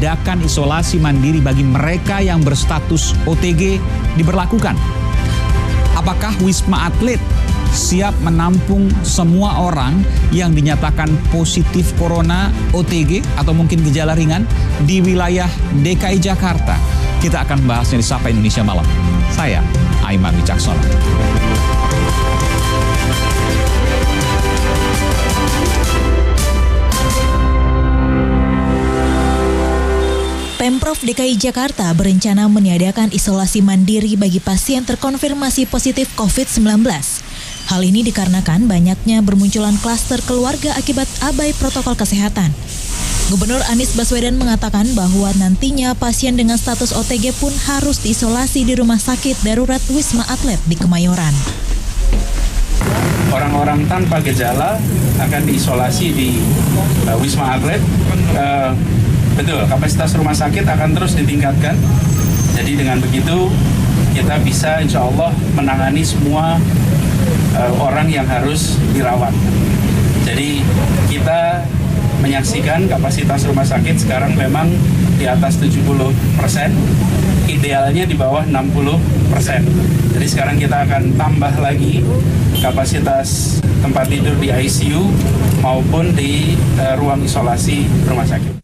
meniadakan isolasi mandiri bagi mereka yang berstatus OTG diberlakukan. Apakah Wisma Atlet siap menampung semua orang yang dinyatakan positif corona OTG atau mungkin gejala ringan di wilayah DKI Jakarta? Kita akan bahasnya di Sapa Indonesia Malam. Saya Aiman Wicaksono. Pemprov DKI Jakarta berencana meniadakan isolasi mandiri bagi pasien terkonfirmasi positif COVID-19. Hal ini dikarenakan banyaknya bermunculan klaster keluarga akibat abai protokol kesehatan. Gubernur Anies Baswedan mengatakan bahwa nantinya pasien dengan status OTG pun harus diisolasi di Rumah Sakit Darurat Wisma Atlet di Kemayoran. Orang-orang tanpa gejala akan diisolasi di Wisma Atlet. Betul, kapasitas rumah sakit akan terus ditingkatkan. Jadi dengan begitu kita bisa insya Allah menangani semua orang yang harus dirawat. Jadi kita menyaksikan kapasitas rumah sakit sekarang memang di atas 70%, idealnya di bawah 60%. Jadi sekarang kita akan tambah lagi kapasitas tempat tidur di ICU maupun di ruang isolasi rumah sakit.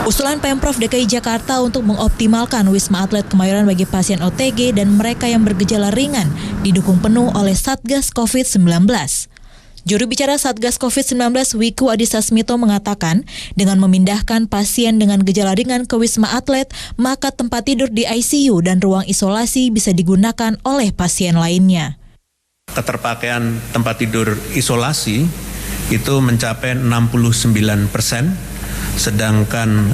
Usulan Pemprov DKI Jakarta untuk mengoptimalkan Wisma Atlet Kemayoran bagi pasien OTG dan mereka yang bergejala ringan didukung penuh oleh Satgas COVID-19. Juru bicara Satgas COVID-19 Wiku Adhisa Smito mengatakan, dengan memindahkan pasien dengan gejala ringan ke Wisma Atlet, maka tempat tidur di ICU dan ruang isolasi bisa digunakan oleh pasien lainnya. Keterpakaian tempat tidur isolasi itu mencapai 69%. Sedangkan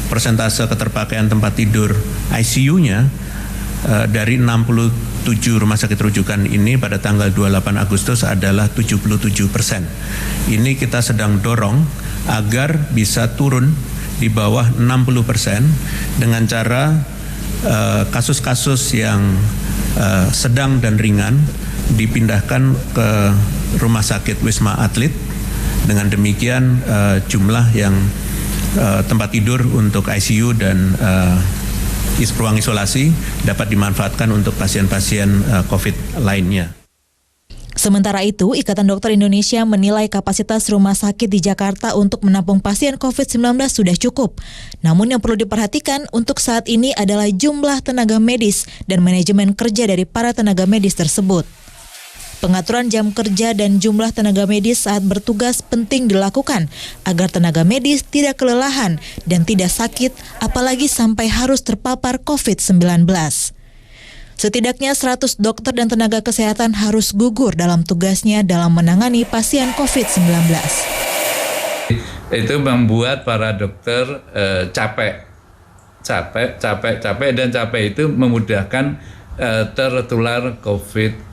persentase keterpakaian tempat tidur ICU-nya dari 67 rumah sakit rujukan ini pada tanggal 28 Agustus adalah 77%. Ini kita sedang dorong agar bisa turun di bawah 60% dengan cara kasus-kasus yang sedang dan ringan dipindahkan ke Rumah Sakit Wisma Atlet. Dengan demikian jumlah yang tempat tidur untuk ICU dan ruang isolasi dapat dimanfaatkan untuk pasien-pasien COVID lainnya. Sementara itu, Ikatan Dokter Indonesia menilai kapasitas rumah sakit di Jakarta untuk menampung pasien COVID-19 sudah cukup. Namun yang perlu diperhatikan untuk saat ini adalah jumlah tenaga medis dan manajemen kerja dari para tenaga medis tersebut. Pengaturan jam kerja dan jumlah tenaga medis saat bertugas penting dilakukan agar tenaga medis tidak kelelahan dan tidak sakit, apalagi sampai harus terpapar COVID-19. Setidaknya 100 dokter dan tenaga kesehatan harus gugur dalam tugasnya dalam menangani pasien COVID-19. Itu membuat para dokter capek dan capek itu memudahkan tertular COVID-19.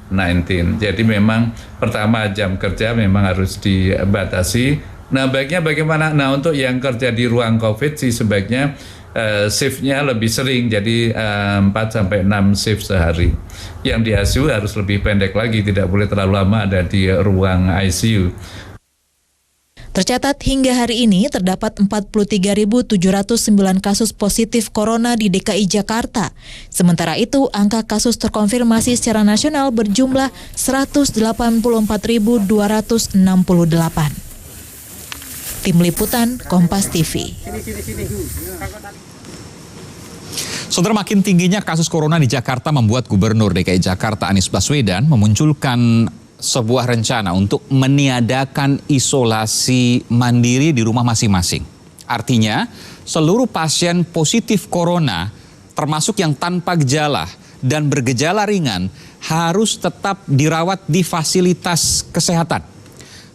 Jadi memang pertama jam kerja memang harus dibatasi. Nah baiknya bagaimana? Nah untuk yang kerja di ruang COVID sih sebaiknya shiftnya lebih sering, jadi 4-6 shift sehari. Yang di ICU harus lebih pendek lagi, tidak boleh terlalu lama ada di ruang ICU. Tercatat hingga hari ini terdapat 43.709 kasus positif corona di DKI Jakarta. Sementara itu, angka kasus terkonfirmasi secara nasional berjumlah 184.268. Tim Liputan Kompas TV. Saudara, makin tingginya kasus corona di Jakarta membuat Gubernur DKI Jakarta Anies Baswedan memunculkan sebuah rencana untuk meniadakan isolasi mandiri di rumah masing-masing. Artinya, seluruh pasien positif corona, termasuk yang tanpa gejala dan bergejala ringan, harus tetap dirawat di fasilitas kesehatan.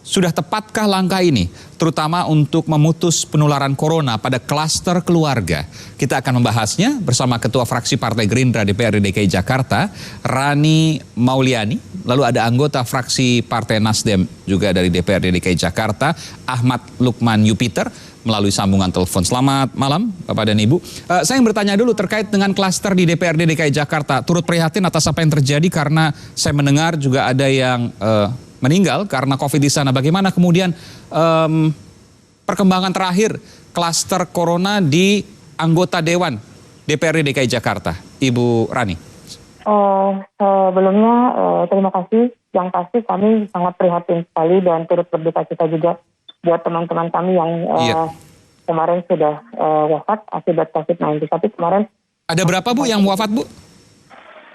Sudah tepatkah langkah ini, terutama untuk memutus penularan corona pada klaster keluarga? Kita akan membahasnya bersama Ketua Fraksi Partai Gerindra DPRD DKI Jakarta, Rani Mauliani. Lalu ada anggota Fraksi Partai Nasdem juga dari DPRD DKI Jakarta, Ahmad Lukman Yupiter, melalui sambungan telepon. Selamat malam Bapak dan Ibu. Saya yang bertanya dulu terkait dengan klaster di DPRD DKI Jakarta. Turut prihatin atas apa yang terjadi karena saya mendengar juga ada yang meninggal karena COVID di sana. Bagaimana kemudian perkembangan terakhir klaster corona di anggota Dewan DPRD DKI Jakarta, Ibu Rani? Sebelumnya terima kasih. Yang pasti kami sangat prihatin sekali dan turut berduka cita juga buat teman-teman kami yang kemarin sudah wafat akibat COVID-19. Tapi kemarin ada berapa Bu yang wafat Bu?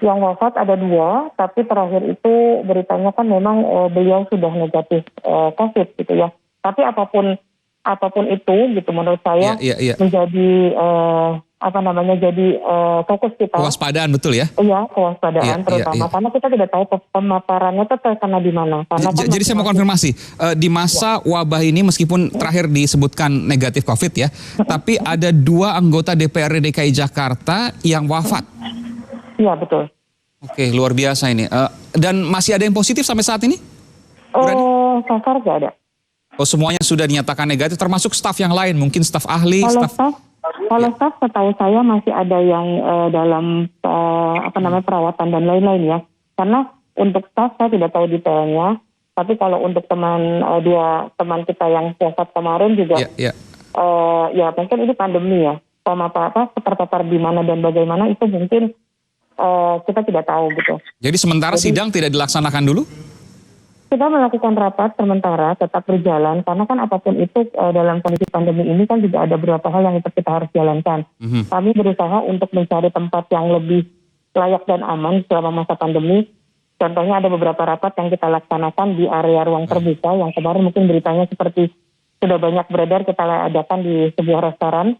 Yang wafat ada 2, tapi terakhir itu beritanya kan memang beliau sudah negatif COVID gitu ya. Tapi apapun itu gitu menurut saya menjadi jadi fokus kita. Kewaspadaan betul ya? Iya, kewaspadaan terutama karena kita tidak tahu pemaparannya itu terkena di mana. Jadi saya mau konfirmasi, di masa wabah ini meskipun terakhir disebutkan negatif COVID ya, tapi ada 2 anggota DPRD DKI Jakarta yang wafat. Iya, betul. Oke, luar biasa ini. Dan masih ada yang positif sampai saat ini? So far nggak ada. Oh, semuanya sudah dinyatakan negatif, termasuk staf yang lain, mungkin staf ahli, Kalau staf setahu saya masih ada yang dalam perawatan dan lain-lain ya. Karena untuk staf saya tidak tahu detailnya, tapi kalau untuk dua teman kita yang wafat kemarin juga, ya mungkin ini pandemi ya. Terpapar di mana dan bagaimana itu mungkin kita tidak tahu gitu. Jadi sementara sidang tidak dilaksanakan dulu? Kita melakukan rapat sementara tetap berjalan karena kan apapun itu dalam kondisi pandemi ini kan juga ada beberapa hal yang kita harus jalankan. Kami berusaha untuk mencari tempat yang lebih layak dan aman selama masa pandemi. Contohnya ada beberapa rapat yang kita laksanakan di area ruang terbuka yang kemarin mungkin beritanya seperti sudah banyak beredar kita adakan di sebuah restoran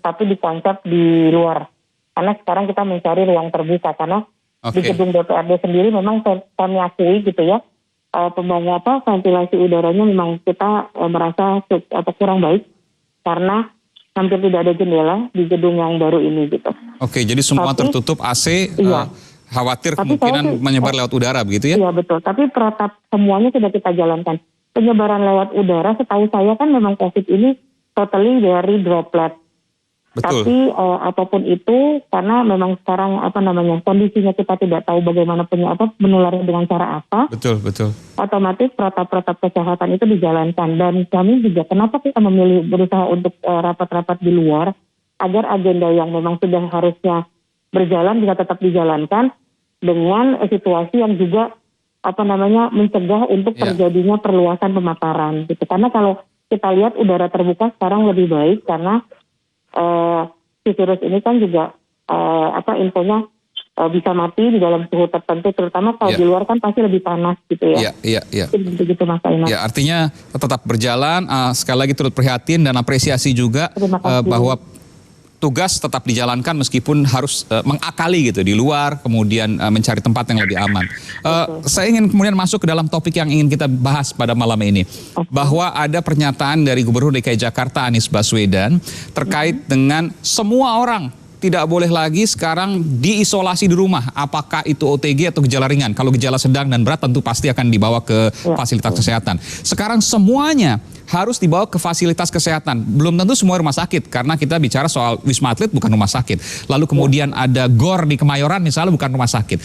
tapi di konsep di luar. Karena sekarang kita mencari ruang terbuka karena di gedung DPRD sendiri memang kami akui gitu ya. Ventilasi udaranya memang kita merasa kurang baik karena hampir tidak ada jendela di gedung yang baru ini gitu. Oke, jadi semua tertutup AC, khawatir kemungkinan menyebar lewat udara begitu ya? Iya betul, tapi protap semuanya sudah kita jalankan. Penyebaran lewat udara setahu saya kan memang COVID ini totally dari droplet. Betul. Tapi apapun itu karena memang sekarang kondisinya kita tidak tahu bagaimana menularnya dengan cara apa. Betul. Otomatis protap-protap kesehatan itu dijalankan dan kami juga kenapa kita memilih berusaha untuk rapat-rapat di luar agar agenda yang memang sudah harusnya berjalan bisa tetap dijalankan dengan situasi yang juga mencegah untuk terjadinya perluasan pemaparan gitu. Karena kalau kita lihat udara terbuka sekarang lebih baik karena si virus ini kan juga infonya bisa mati di dalam suhu tertentu, terutama kalau di luar kan pasti lebih panas gitu ya. Iya. Begitu Mas Aiman. Ya, artinya tetap berjalan. Sekali lagi turut prihatin dan apresiasi juga bahwa tugas tetap dijalankan meskipun harus mengakali gitu di luar, kemudian mencari tempat yang lebih aman. Saya ingin kemudian masuk ke dalam topik yang ingin kita bahas pada malam ini. Bahwa ada pernyataan dari Gubernur DKI Jakarta Anies Baswedan terkait dengan semua orang tidak boleh lagi sekarang diisolasi di rumah. Apakah itu OTG atau gejala ringan? Kalau gejala sedang dan berat tentu pasti akan dibawa ke fasilitas kesehatan. Sekarang semuanya harus dibawa ke fasilitas kesehatan. Belum tentu semua rumah sakit, karena kita bicara soal Wisma Atlet bukan rumah sakit. Lalu kemudian ada GOR di Kemayoran misalnya bukan rumah sakit.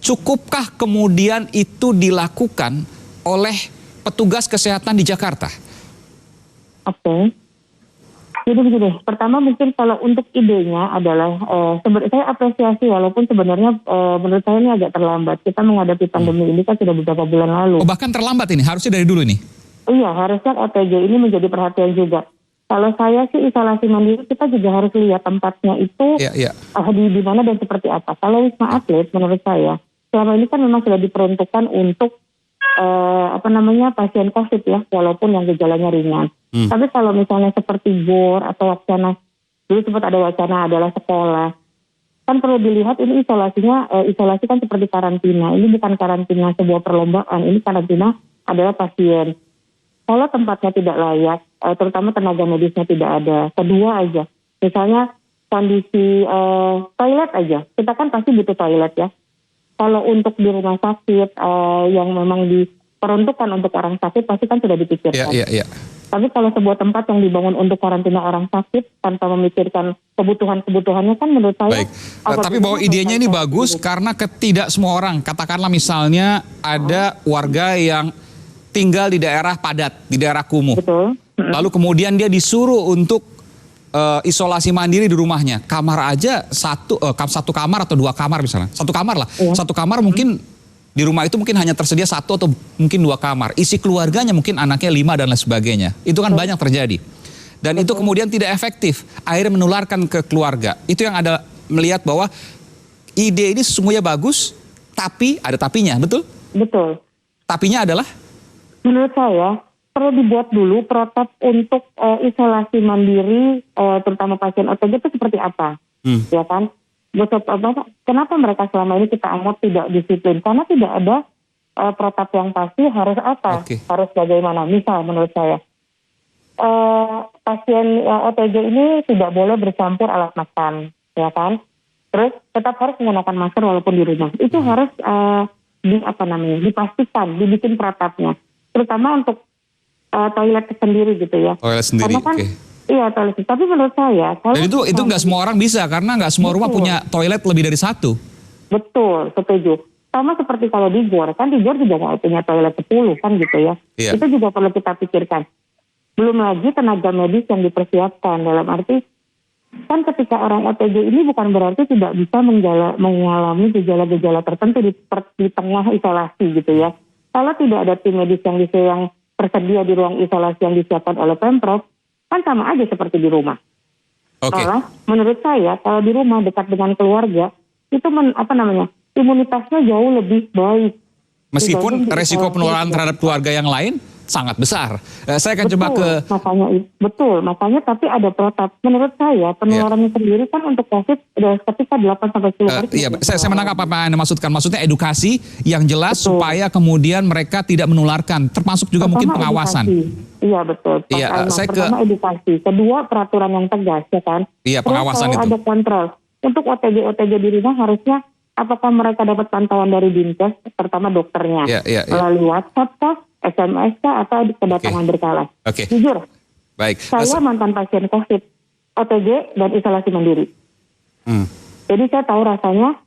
Cukupkah kemudian itu dilakukan oleh petugas kesehatan di Jakarta? Oke. Jadi begini, pertama mungkin kalau untuk idenya adalah, saya apresiasi walaupun sebenarnya menurut saya ini agak terlambat. Kita menghadapi pandemi ini kan sudah beberapa bulan lalu. Oh, bahkan terlambat ini, harusnya dari dulu nih? Iya, harusnya OTG ini menjadi perhatian juga. Kalau saya sih isolasi mandiri, kita juga harus lihat tempatnya itu di mana dan seperti apa. Kalau Wisma Atlet menurut saya, selama ini kan memang sudah diperuntukkan untuk pasien COVID ya, walaupun yang gejalanya ringan. Tapi kalau misalnya seperti GOR atau wacana, dulu sempat ada wacana adalah sekolah, kan perlu dilihat ini isolasi kan seperti karantina. Ini bukan karantina sebuah perlombaan, ini karantina adalah pasien. Kalau tempatnya tidak layak, terutama tenaga medisnya tidak ada. Kedua aja, misalnya kondisi toilet aja, kita kan pasti butuh toilet ya. Kalau untuk di rumah sakit yang memang diperuntukkan untuk orang sakit pasti kan sudah dipikirkan. Iya. Tapi kalau sebuah tempat yang dibangun untuk karantina orang sakit tanpa memikirkan kebutuhannya kan menurut saya. Baik. Tapi bahwa idenya ini bagus karena tidak semua orang, katakanlah misalnya ada warga yang tinggal di daerah padat, di daerah kumuh. Betul. Lalu kemudian dia disuruh untuk isolasi mandiri di rumahnya, kamar aja satu kamar atau 2 kamar misalnya, 1 kamar lah, 1 kamar mungkin di rumah itu mungkin hanya tersedia 1 atau mungkin 2 kamar, isi keluarganya mungkin anaknya 5 dan lain sebagainya, itu kan banyak terjadi, dan itu kemudian tidak efektif, akhirnya menularkan ke keluarga. Itu yang ada melihat bahwa ide ini sesungguhnya bagus, tapi ada tapinya, betul? Betul. Tapinya adalah? Menurut saya perlu dibuat dulu protap untuk isolasi mandiri, terutama pasien OTG itu seperti apa, ya kan? Kenapa mereka selama ini kita anggap tidak disiplin? Karena tidak ada protap yang pasti harus apa, harus bagaimana. Misal menurut saya, pasien OTG ini tidak boleh bercampur alat makan, ya kan? Terus tetap harus menggunakan masker walaupun di rumah. Itu harus dipastikan, dibikin protapnya, terutama untuk toilet sendiri gitu ya. Toilet sendiri, kan, iya toilet. Tapi menurut saya, dan itu nggak semua orang bisa karena nggak semua rumah punya toilet lebih dari 1. Betul, setuju. Sama seperti kalau di GOR, kan di GOR juga nggak punya toilet 10 kan gitu ya. Itu juga perlu kita pikirkan. Belum lagi tenaga medis yang dipersiapkan, dalam arti kan ketika orang OTG ini bukan berarti tidak bisa mengalami gejala-gejala tertentu di tengah isolasi gitu ya. Kalau tidak ada tim medis yang tersedia di ruang isolasi yang disiapkan oleh Pemprov, kan sama aja seperti di rumah. Malah menurut saya kalau di rumah dekat dengan keluarga itu imunitasnya jauh lebih baik. Meskipun resiko penularan terhadap keluarga yang lain sangat besar. Saya akan coba ke... Makanya tapi ada protap. Menurut saya penularannya sendiri kan untuk COVID ketika 8-10 hari. Saya menangkap apa yang Anda maksudkan. Maksudnya edukasi yang jelas supaya kemudian mereka tidak menularkan. Termasuk juga mungkin pengawasan. Edukasi. Iya betul. Pertama edukasi. Kedua peraturan yang tegas ya kan. Iya pengawasan itu. Ada kontrol. Untuk OTG di rumah harusnya apakah mereka dapat pantauan dari Dinkes, terutama dokternya. Melalui WhatsApp kah, SMS kah, atau kedatangan berkala. Jujur, saya mantan pasien COVID, OTG dan isolasi mandiri. Jadi saya tahu rasanya.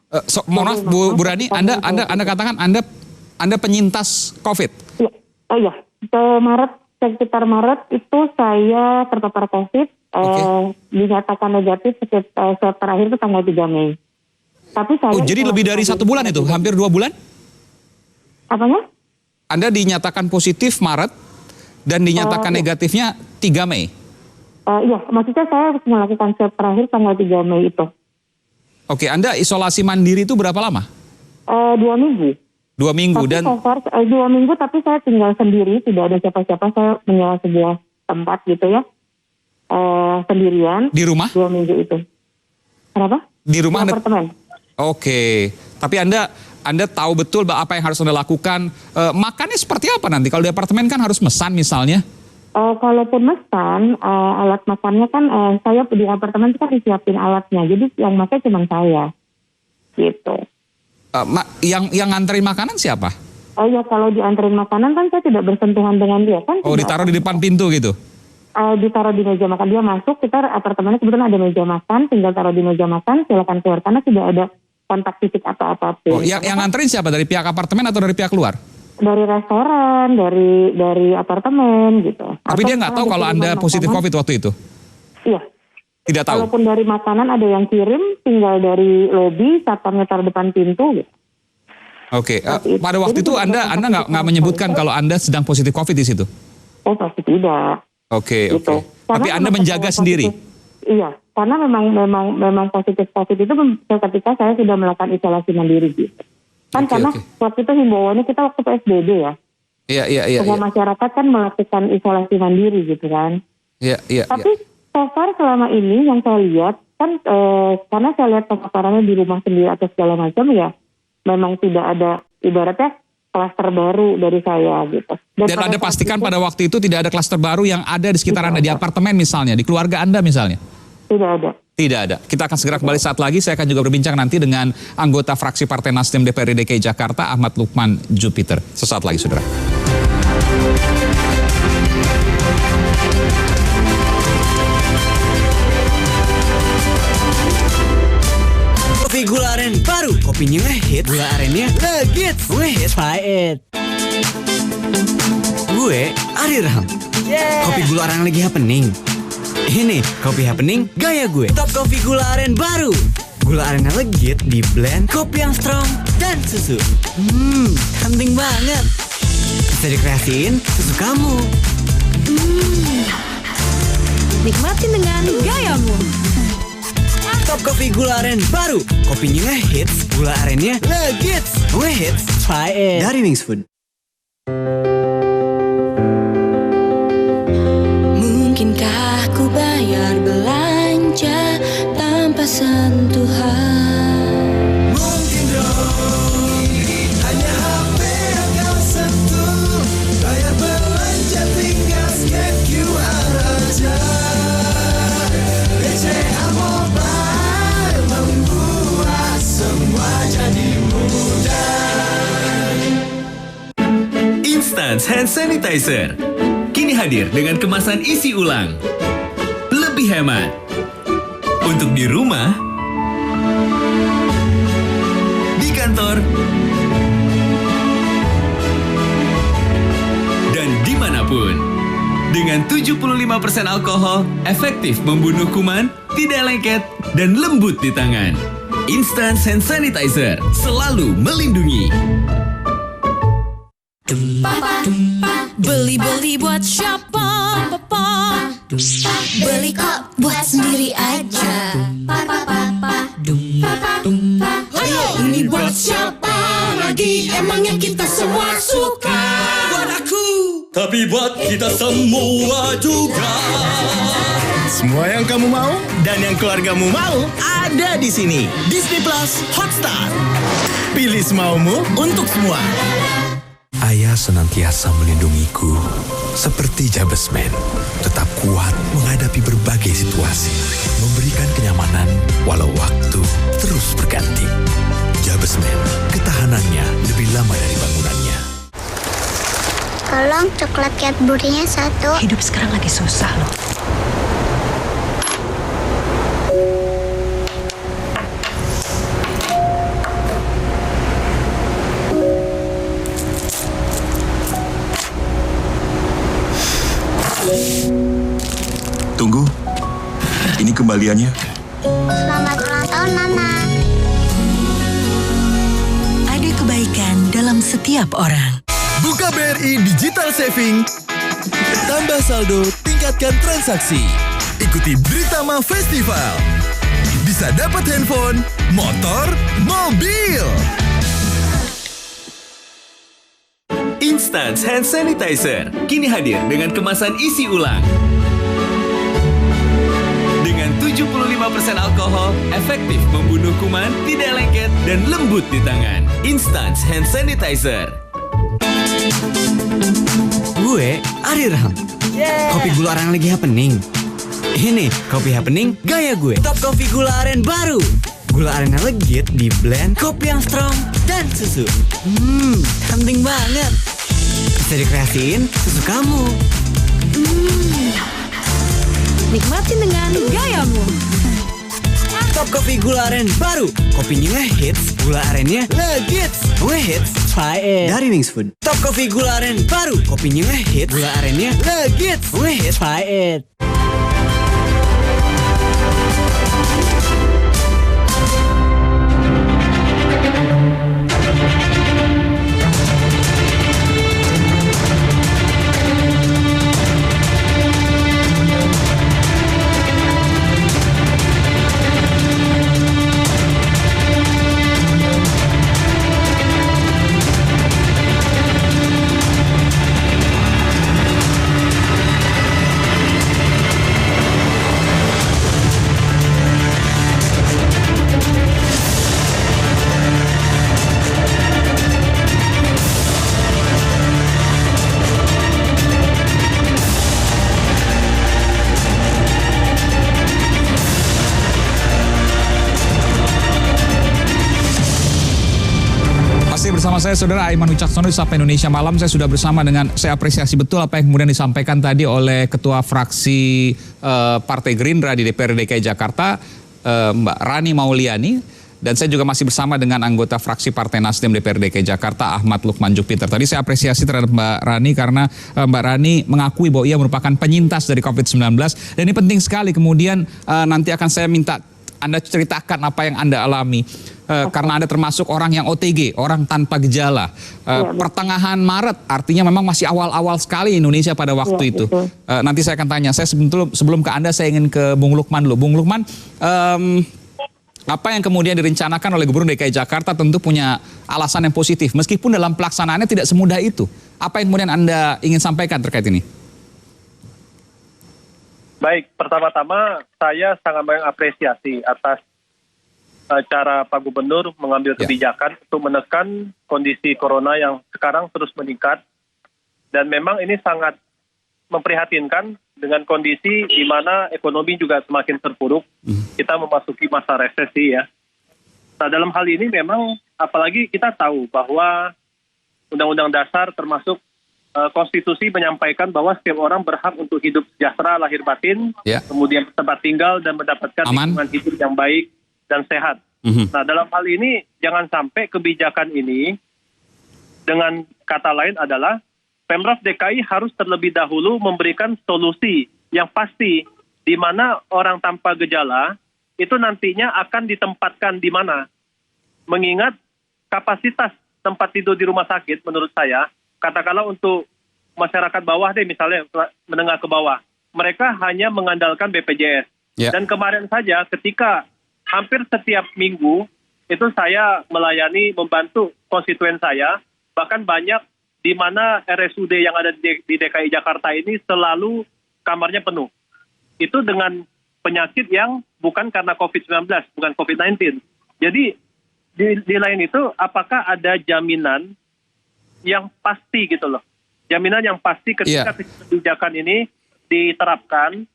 Mohon maaf Bu Rani, Anda katakan Anda penyintas COVID. Iya. Sekitar Maret itu saya terpapar COVID, dinyatakan negatif terakhir itu tanggal 3 Mei. Tapi saya jadi lebih dari 1 bulan itu, hampir 2 bulan? Apanya? Anda dinyatakan positif Maret dan dinyatakan negatifnya 3 Mei? Iya, maksudnya saya melakukan swab terakhir tanggal 3 Mei itu. Oke, Anda isolasi mandiri itu berapa lama? 2 minggu. 2 minggu tapi dan... 2 minggu tapi saya tinggal sendiri, tidak ada siapa-siapa, saya menyewa sebuah tempat gitu ya. Sendirian. Di rumah? 2 minggu itu. Kenapa? Di rumah? Di apartemen. Oke, tapi Anda tahu betul apa yang harus Anda lakukan. Makannya seperti apa nanti? Kalau di apartemen kan harus mesan misalnya. Kalaupun mesan, alat makannya kan saya di apartemen itu kan disiapin alatnya. Jadi yang makan cuma saya. Gitu. Yang nganterin makanan siapa? Oh iya, kalau dianterin makanan kan saya tidak bersentuhan dengan dia kan. Ditaruh di depan pintu gitu? Ditaruh di meja makan. Dia masuk, kita apartemennya kebetulan ada meja makan, tinggal taruh di meja makan, silakan keluar. Karena tidak ada kontak fisik atau apapun. Yang nganterin siapa? Dari pihak apartemen atau dari pihak luar? Dari restoran, dari apartemen gitu. Tapi dia nggak tahu kalau Anda positif COVID waktu itu? Iya. Tidak tahu? Walaupun dari makanan ada yang kirim, tinggal dari lobi, satpamnya taruh depan pintu gitu. Oke. Pada waktu itu Anda nggak menyebutkan kalau Anda sedang positif COVID di situ? Oh, pasti tidak. Oke. Tapi Anda menjaga sendiri? Iya, karena memang positif COVID itu ketika saya sudah melakukan isolasi mandiri gitu. Karena waktu itu himbauannya kita waktu PSBB ya. Iya. Semua masyarakat kan melakukan isolasi mandiri gitu kan. Iya. Tapi so far selama ini yang saya lihat kan karena saya lihat paparannya di rumah sendiri atau segala macam ya, memang tidak ada ibaratnya klaster baru dari saya gitu. Dan Anda pastikan pada waktu itu tidak ada klaster baru yang ada di sekitar Anda, di apartemen misalnya, di keluarga Anda misalnya? Tidak ada. Tidak ada. Kita akan segera kembali saat lagi. Saya akan juga berbincang nanti dengan anggota fraksi Partai Nasdem DPRD DKI Jakarta, Ahmad Lukman Jupiter. Sesaat lagi, saudara. Kopi gula aren baru, kopinya ngehit, gula arennya legit, ngehit, pahit. Gue Ari Raham. Kopi gula aren lagi happening. Ini kopi happening gaya gue. Top kopi gula aren baru. Gula aren yang legit di blend, kopi yang strong, dan susu. Penting banget. Bisa dikreasiin susu kamu. Nikmatin dengan gayamu. Top kopi gula aren baru. Kopinya ngehits, gula arennya legits. Ngehits, try it. Dari Wings Food. Mungkinkah ku bayar belanja tanpa sentuhan? Mungkin dong, hanya HP yang kau sentuh. Bayar belanja tinggal scan QR aja. BCA Mobile membuat semua jadi mudah. Instant Hand Sanitizer kini hadir dengan kemasan isi ulang. Lebih hemat. Untuk di rumah, di kantor, dan dimanapun. Dengan 75% alkohol, efektif membunuh kuman, tidak lengket, dan lembut di tangan. Instant Hand Sanitizer selalu melindungi. Beli-beli buat siapa, papa? Beli kok buat sendiri aja. Ayo, ini buat siapa lagi? Emangnya kita semua suka? Buat aku, tapi buat kita semua juga. Semua yang kamu mau dan yang keluargamu mau ada di sini. Disney Plus Hotstar. Pilih semaumu untuk semua. Ayah senantiasa melindungiku seperti Jabesman, tetap kuat menghadapi berbagai situasi, memberikan kenyamanan walau waktu terus berganti. Jabesman, ketahanannya lebih lama dari bangunannya. Tolong coklat Cadbury-nya satu. Hidup sekarang lagi susah loh. Tunggu, ini kembaliannya. Selamat ulang tahun, Mama. Ada kebaikan dalam setiap orang. Buka BRI Digital Saving. Tambah saldo, tingkatkan transaksi. Ikuti Britama Festival. Bisa dapat handphone, motor, mobil. Instant Hand Sanitizer kini hadir dengan kemasan isi ulang. Dengan 75% alkohol, efektif membunuh kuman, tidak lengket, dan lembut di tangan. Instant Hand Sanitizer. Gue Ari Ram. Kopi gula aren lagi happening. Ini kopi happening gaya gue. Top kopi gula aren baru. Gula aren yang legit di blend, kopi yang strong, dan susu. Penting banget. Bisa dikreasiin susu kamu. Nikmatin dengan gayamu. Top kopi gula aren baru. Kopinya ngehits, gula arennya legits. Ngehits, try it. Dari Wings Food. Top kopi gula aren baru. Kopinya ngehits, gula arennya legits. Ngehits, try it. Bersama saya Saudara Aiman Wicaksono di Sapa Indonesia Malam. Saya sudah bersama dengan, saya apresiasi betul apa yang kemudian disampaikan tadi oleh Ketua Fraksi Partai Gerindra di DPRD DKI Jakarta, Mbak Rani Mauliani. Dan saya juga masih bersama dengan anggota fraksi Partai Nasdem DPRD DKI Jakarta, Ahmad Lukman Jupiter. Tadi saya apresiasi terhadap Mbak Rani karena Mbak Rani mengakui bahwa ia merupakan penyintas dari COVID-19. Dan ini penting sekali, kemudian nanti akan saya minta Anda ceritakan apa yang Anda alami. Karena Anda termasuk orang yang OTG, orang tanpa gejala. Pertengahan Maret, artinya memang masih awal-awal sekali Indonesia pada waktu itu. Nanti saya akan tanya, saya sebelum ke Anda, saya ingin ke Bung Lukman dulu. Bung Lukman, apa yang kemudian direncanakan oleh Gubernur DKI Jakarta tentu punya alasan yang positif, meskipun dalam pelaksanaannya tidak semudah itu. Apa yang kemudian Anda ingin sampaikan terkait ini? Baik, pertama-tama saya sangat mengapresiasi atas cara Pak Gubernur mengambil kebijakan untuk menekan kondisi corona yang sekarang terus meningkat. Dan memang ini sangat memprihatinkan dengan kondisi di mana ekonomi juga semakin terpuruk. Kita memasuki masa resesi ya. Nah, dalam hal ini memang apalagi kita tahu bahwa Undang-Undang Dasar termasuk konstitusi menyampaikan bahwa setiap orang berhak untuk hidup sejahtera lahir batin, kemudian tempat tinggal dan mendapatkan lingkungan hidup yang baik dan sehat. Nah, dalam hal ini jangan sampai kebijakan ini, dengan kata lain adalah Pemprov DKI harus terlebih dahulu memberikan solusi yang pasti di mana orang tanpa gejala itu nantinya akan ditempatkan di mana. Mengingat kapasitas tempat tidur di rumah sakit menurut saya, katakanlah untuk masyarakat bawah deh, misalnya menengah ke bawah, mereka hanya mengandalkan BPJS. Dan kemarin saja ketika hampir setiap minggu itu saya melayani, membantu konstituen saya, bahkan banyak di mana RSUD yang ada di DKI Jakarta ini selalu kamarnya penuh. Itu dengan penyakit yang bukan karena COVID-19, bukan COVID-19. Jadi di lain itu, apakah ada jaminan yang pasti gitu loh? Jaminan yang pasti ketika kebijakan ini diterapkan,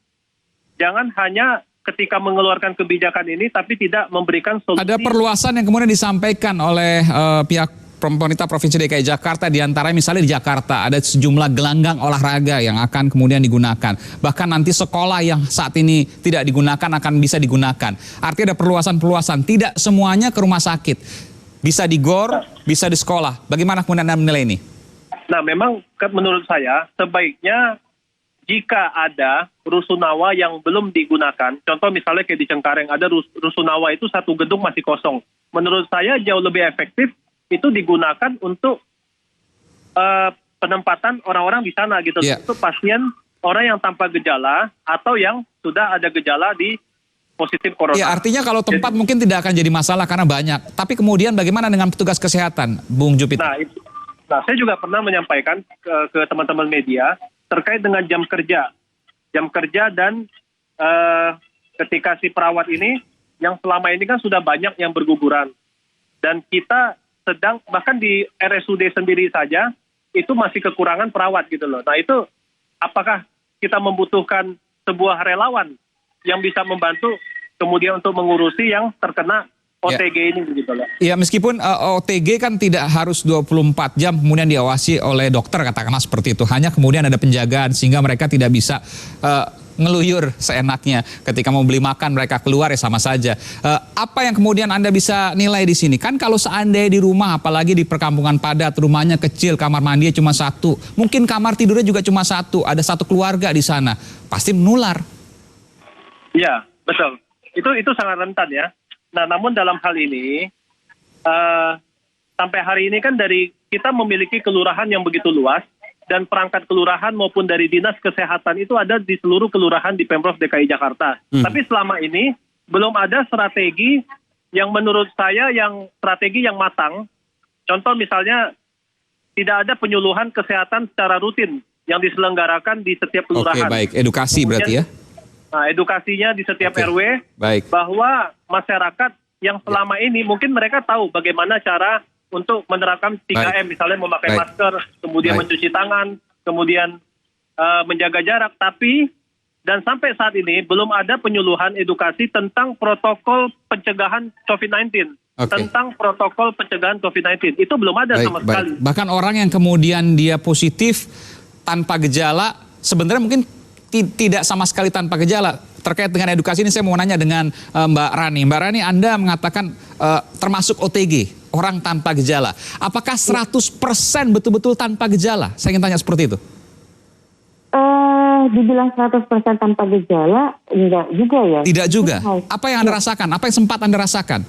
jangan hanya ketika mengeluarkan kebijakan ini tapi tidak memberikan solusi. Ada perluasan yang kemudian disampaikan oleh pihak pemerintah Provinsi DKI Jakarta, diantaranya misalnya di Jakarta ada sejumlah gelanggang olahraga yang akan kemudian digunakan. Bahkan nanti sekolah yang saat ini tidak digunakan akan bisa digunakan. Artinya ada perluasan-perluasan, tidak semuanya ke rumah sakit. Bisa di GOR, bisa di sekolah. Bagaimana kemudian Anda menilai ini? Nah, memang menurut saya sebaiknya jika ada rusunawa yang belum digunakan, contoh misalnya kayak di Cengkareng ada rusunawa itu satu gedung masih kosong. Menurut saya jauh lebih efektif itu digunakan untuk penempatan orang-orang di sana gitu. Untuk pasien orang yang tanpa gejala atau yang sudah ada gejala di positif corona. Ya, artinya kalau tempat mungkin tidak akan jadi masalah karena banyak. Tapi kemudian bagaimana dengan petugas kesehatan, Bung Jupiter? Nah, saya juga pernah menyampaikan ke teman-teman media terkait dengan jam kerja. Jam kerja dan ketika si perawat ini, yang selama ini kan sudah banyak yang berguguran. Dan kita sedang, bahkan di RSUD sendiri saja, itu masih kekurangan perawat gitu loh. Nah itu, apakah kita membutuhkan sebuah relawan yang bisa membantu kemudian untuk mengurusi yang terkena OTG ini gitu loh. Iya, meskipun OTG kan tidak harus 24 jam kemudian diawasi oleh dokter, katakanlah seperti itu. Hanya kemudian ada penjagaan sehingga mereka tidak bisa ngeluyur seenaknya. Ketika mau beli makan mereka keluar ya sama saja. Apa yang kemudian Anda bisa nilai di sini? Kan kalau seandainya di rumah, apalagi di perkampungan padat, rumahnya kecil, kamar mandinya cuma satu. Mungkin kamar tidurnya juga cuma satu. Ada satu keluarga di sana. Pasti menular. Iya, betul. Itu sangat rentan ya. Nah, namun dalam hal ini, sampai hari ini kan dari kita memiliki kelurahan yang begitu luas, dan perangkat kelurahan maupun dari dinas kesehatan itu ada di seluruh kelurahan di Pemprov DKI Jakarta. Tapi selama ini belum ada strategi yang menurut saya strategi yang matang. Contoh misalnya tidak ada penyuluhan kesehatan secara rutin yang diselenggarakan di setiap kelurahan. Oke, baik. Edukasi kemudian, berarti ya? Nah, edukasinya di setiap RW bahwa masyarakat yang selama ini mungkin mereka tahu bagaimana cara untuk menerapkan 3M, misalnya memakai masker, kemudian mencuci tangan, kemudian menjaga jarak. Tapi, dan sampai saat ini belum ada penyuluhan edukasi tentang protokol pencegahan COVID-19. Tentang protokol pencegahan COVID-19. Itu belum ada sama sekali. Bahkan orang yang kemudian dia positif tanpa gejala, sebenarnya mungkin tidak sama sekali tanpa gejala. Terkait dengan edukasi ini saya mau nanya dengan Mbak Rani. Mbak Rani, Anda mengatakan termasuk OTG, orang tanpa gejala. Apakah 100% betul-betul tanpa gejala? Saya ingin tanya seperti itu. Dibilang 100% tanpa gejala, enggak juga ya. Tidak juga. Apa yang Anda rasakan? Apa yang sempat Anda rasakan?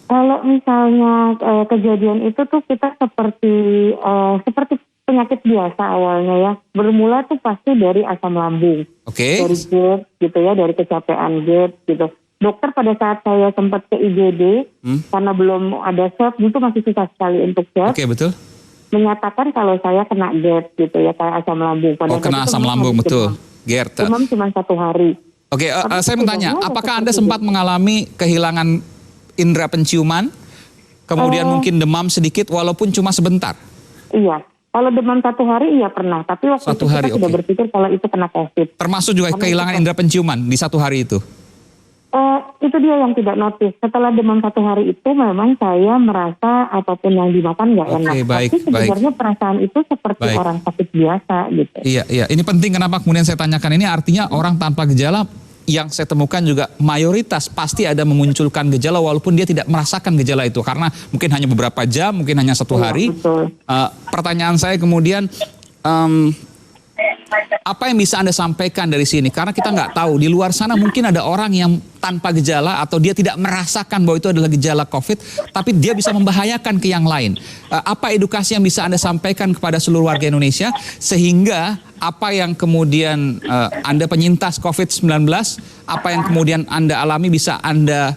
Kalau misalnya kejadian itu tuh kita seperti penyakit biasa awalnya ya. Bermula tuh pasti dari asam lambung. Dari GERD gitu ya, dari kecapean GERD gitu. Dokter pada saat saya sempat ke IGD, karena belum ada swab, itu masih susah sekali untuk swab. Betul. Menyatakan kalau saya kena GERD gitu ya, kayak asam lambung. Kena asam lambung, betul. GERD. Cuma 1 hari. Saya mau tanya, apakah Anda sempat mengalami kehilangan indera penciuman, kemudian mungkin demam sedikit walaupun cuma sebentar? Iya. Kalau demam 1 hari iya pernah, tapi waktu itu kita sudah berpikir kalau itu kena COVID. Termasuk juga kehilangan indera penciuman di 1 hari itu? Itu dia yang tidak notice. Setelah demam 1 hari itu memang saya merasa apapun yang dimakan nggak enak. Tapi sebenarnya perasaan itu seperti orang sakit biasa gitu. Iya. Ini penting kenapa kemudian saya tanyakan ini, artinya orang tanpa gejala yang saya temukan juga mayoritas pasti ada memunculkan gejala walaupun dia tidak merasakan gejala itu. Karena mungkin hanya beberapa jam, mungkin hanya 1 hari. Pertanyaan saya kemudian, apa yang bisa Anda sampaikan dari sini? Karena kita nggak tahu, di luar sana mungkin ada orang yang tanpa gejala atau dia tidak merasakan bahwa itu adalah gejala COVID, tapi dia bisa membahayakan ke yang lain. Apa edukasi yang bisa Anda sampaikan kepada seluruh warga Indonesia sehingga apa yang kemudian Anda penyintas COVID-19, apa yang kemudian Anda alami bisa Anda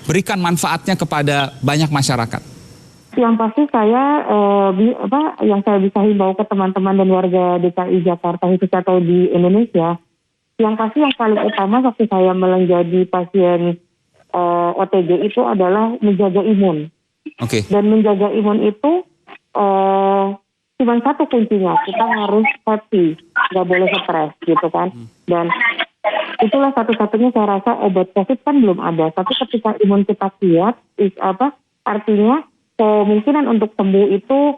berikan manfaatnya kepada banyak masyarakat? Yang pasti saya yang saya bisa himbau ke teman-teman dan warga DKI Jakarta khusus atau di Indonesia, yang pasti yang paling utama waktu saya menjadi pasien OTG itu adalah menjaga imun. Dan menjaga imun itu cuma satu kuncinya, kita harus happy, nggak boleh stres gitu kan. Dan itulah satu-satunya saya rasa obat COVID kan belum ada, tapi ketika imun kita kuat, artinya kemungkinan untuk sembuh itu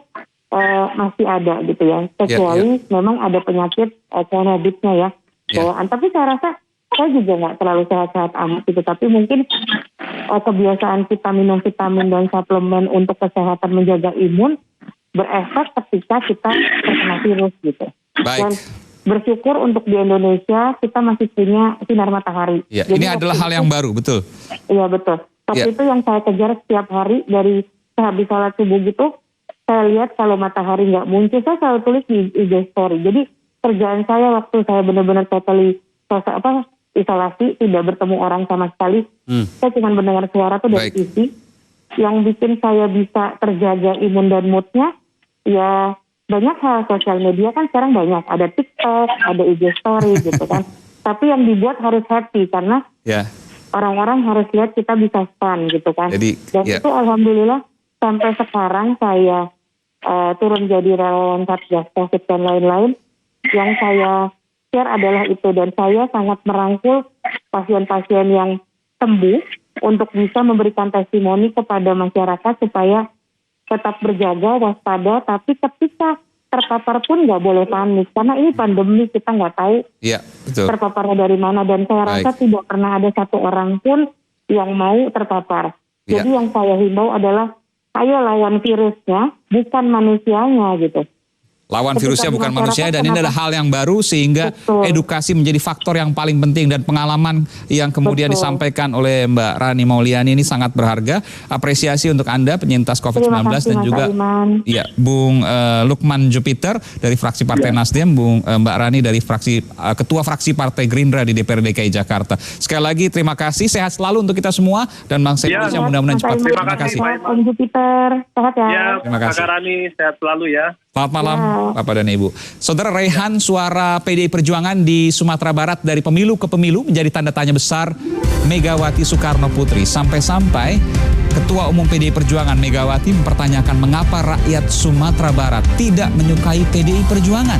masih ada gitu ya, kecuali memang ada penyakit komorbidnya ya, bawaan. Tapi saya rasa saya juga nggak terlalu sehat-sehat amat gitu, tapi mungkin kebiasaan kita minum vitamin dan suplemen untuk kesehatan menjaga imun berefek ketika kita terkena virus gitu. Dan bersyukur untuk di Indonesia kita masih punya sinar matahari. Jadi ini adalah hal yang baru, betul? Iya betul. Waktu itu yang saya kejar setiap hari dari habis sholat subuh gitu, saya lihat kalau matahari nggak muncul, saya selalu tulis di IG story. Jadi kerjaan saya waktu saya benar-benar totally isolasi, tidak bertemu orang sama sekali, saya cuma mendengar suara tuh dari TV. Yang bikin saya bisa terjaga imun dan moodnya, ya banyak hal. Sosial media kan sekarang banyak, ada TikTok, ada IG story gitu kan. Tapi yang dibuat harus happy karena orang-orang harus lihat kita bisa fun gitu kan. Dan itu alhamdulillah sampai sekarang saya turun jadi relawan Satgas COVID dan lain-lain. Yang saya share adalah itu, dan saya sangat merangkul pasien-pasien yang sembuh untuk bisa memberikan testimoni kepada masyarakat supaya tetap berjaga, waspada, tapi ketika terpapar pun nggak boleh panik karena ini pandemi, kita nggak tahu terpaparnya dari mana, dan saya rasa tidak pernah ada satu orang pun yang mau terpapar. Jadi yang saya himbau adalah ayo lawan virusnya, bukan manusianya gitu. Lawan virusnya bukan manusia, dan ini adalah hal yang baru sehingga edukasi menjadi faktor yang paling penting, dan pengalaman yang kemudian disampaikan oleh Mbak Rani Mauliani ini sangat berharga. Apresiasi untuk Anda penyintas COVID-19 dan juga Bung Lukman Jupiter dari fraksi Partai Nasdem, Mbak Rani dari Ketua Fraksi Partai Gerindra di DPRD DKI Jakarta. Sekali lagi terima kasih, sehat selalu untuk kita semua dan bangsa Indonesia mudah-mudahan cepat. Terima kasih Om Jupiter, sehat ya. Terima kasih. Kak Rani, sehat selalu ya. Selamat malam Bapak dan Ibu. Saudara, raihan suara PDI Perjuangan di Sumatera Barat dari pemilu ke pemilu menjadi tanda tanya besar Megawati Soekarno Putri. Sampai-sampai Ketua Umum PDI Perjuangan Megawati mempertanyakan mengapa rakyat Sumatera Barat tidak menyukai PDI Perjuangan.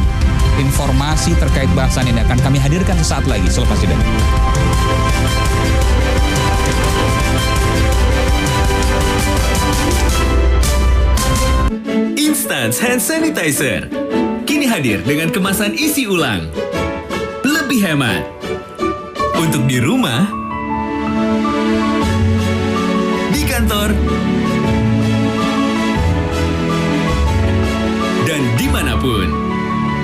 Informasi terkait bahasan ini akan kami hadirkan sesaat lagi selepas jeda. Instant Hand Sanitizer kini hadir dengan kemasan isi ulang. Lebih hemat. Untuk di rumah, di kantor, dan dimanapun.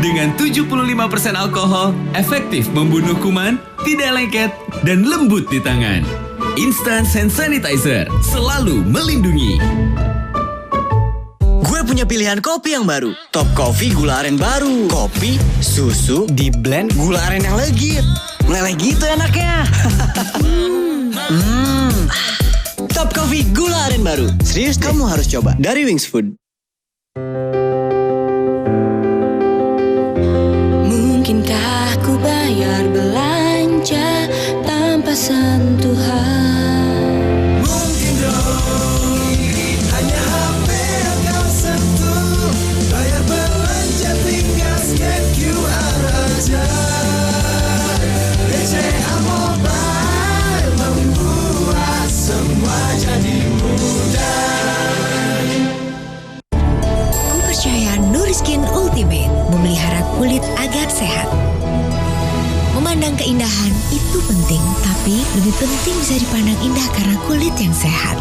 Dengan 75% alkohol, efektif membunuh kuman, tidak lengket, dan lembut di tangan. Instant Hand Sanitizer selalu melindungi. Gue punya pilihan kopi yang baru. Top Coffee gula aren baru. Kopi, susu, di blend gula aren yang legit. Meleleh gitu enaknya. Top Coffee gula aren baru. Serius deh. Kamu harus coba. Dari Wings Food. Mungkinkah ku bayar belanja tanpa sentuhan? Mungkin dong, hanya HP yang kau sentuh. Bayar belanja tinggal scan QR aja. BCA Mobile membuat semua jadi mudah. Ku percaya Nuriskin Ultimate memelihara kulit agar sehat. Memandang keindahan itu penting, tapi lebih penting bisa dipandang indah karena kulit yang sehat.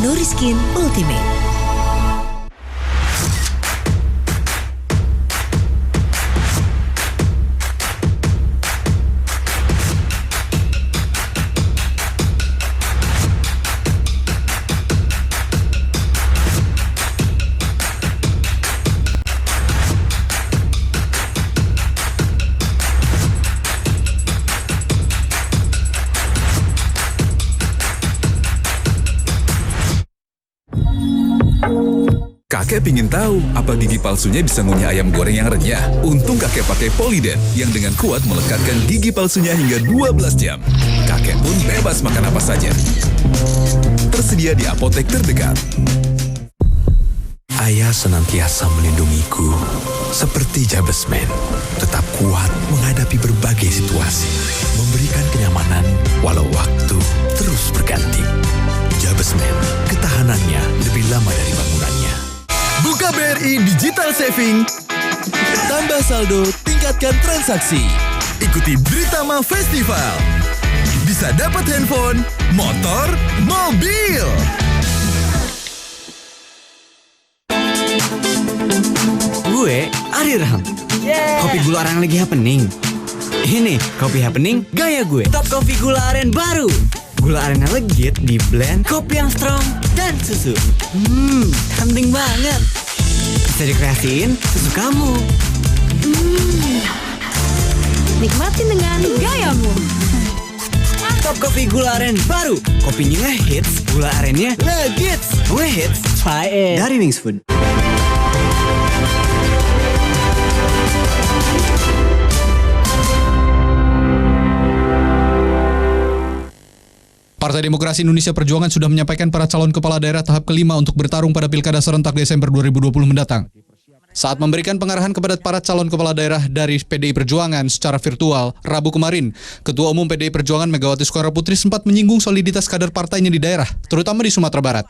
Nuriskin Ultimate. Kakek pingin tahu apa gigi palsunya bisa ngunyah ayam goreng yang renyah. Untung kakek pakai Polydent yang dengan kuat melekatkan gigi palsunya hingga 12 jam. Kakek pun bebas makan apa saja. Tersedia di apotek terdekat. Ayah senantiasa melindungiku seperti Jabesman, tetap kuat menghadapi berbagai situasi, memberikan kenyamanan walau waktu terus berganti. Jabesman, ketahanannya lebih lama dari bangunannya. Buka BRI Digital Saving. Tambah saldo, tingkatkan transaksi. Ikuti Britama Festival. Bisa dapat handphone, motor, mobil. Gue Ari Raham. Kopi gula aren lagi happening. Ini kopi happening gaya gue. Top Coffee gula aren baru. Gula arennya legit di blend kopi yang strong dan susu. Tempting banget. Bisa dikreasiin sesukamu. Nikmatin dengan gayamu. Top Coffee gula aren baru. Kopinya ngehits, gula arennya legit. Ngehits, try it. Dari Wings Food. Partai Demokrasi Indonesia Perjuangan sudah menyampaikan para calon kepala daerah tahap kelima untuk bertarung pada Pilkada serentak Desember 2020 mendatang. Saat memberikan pengarahan kepada para calon kepala daerah dari PDI Perjuangan secara virtual, Rabu kemarin, Ketua Umum PDI Perjuangan Megawati Soekarnoputri sempat menyinggung soliditas kader partainya di daerah, terutama di Sumatera Barat.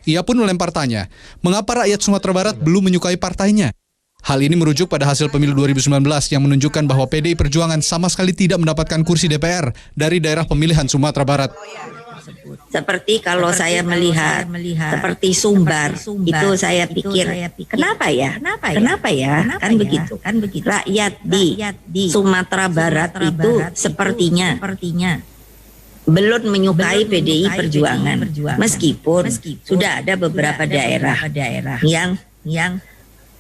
Ia pun melempar tanya, mengapa rakyat Sumatera Barat belum menyukai partainya? Hal ini merujuk pada hasil pemilu 2019 yang menunjukkan bahwa PDI Perjuangan sama sekali tidak mendapatkan kursi DPR dari daerah pemilihan Sumatera Barat. Seperti kalau saya melihat seperti Sumbar, itu saya pikir kenapa ya kan begitu rakyat di Sumatera Barat itu sepertinya belum menyukai PDI Perjuangan meskipun sudah ada beberapa daerah yang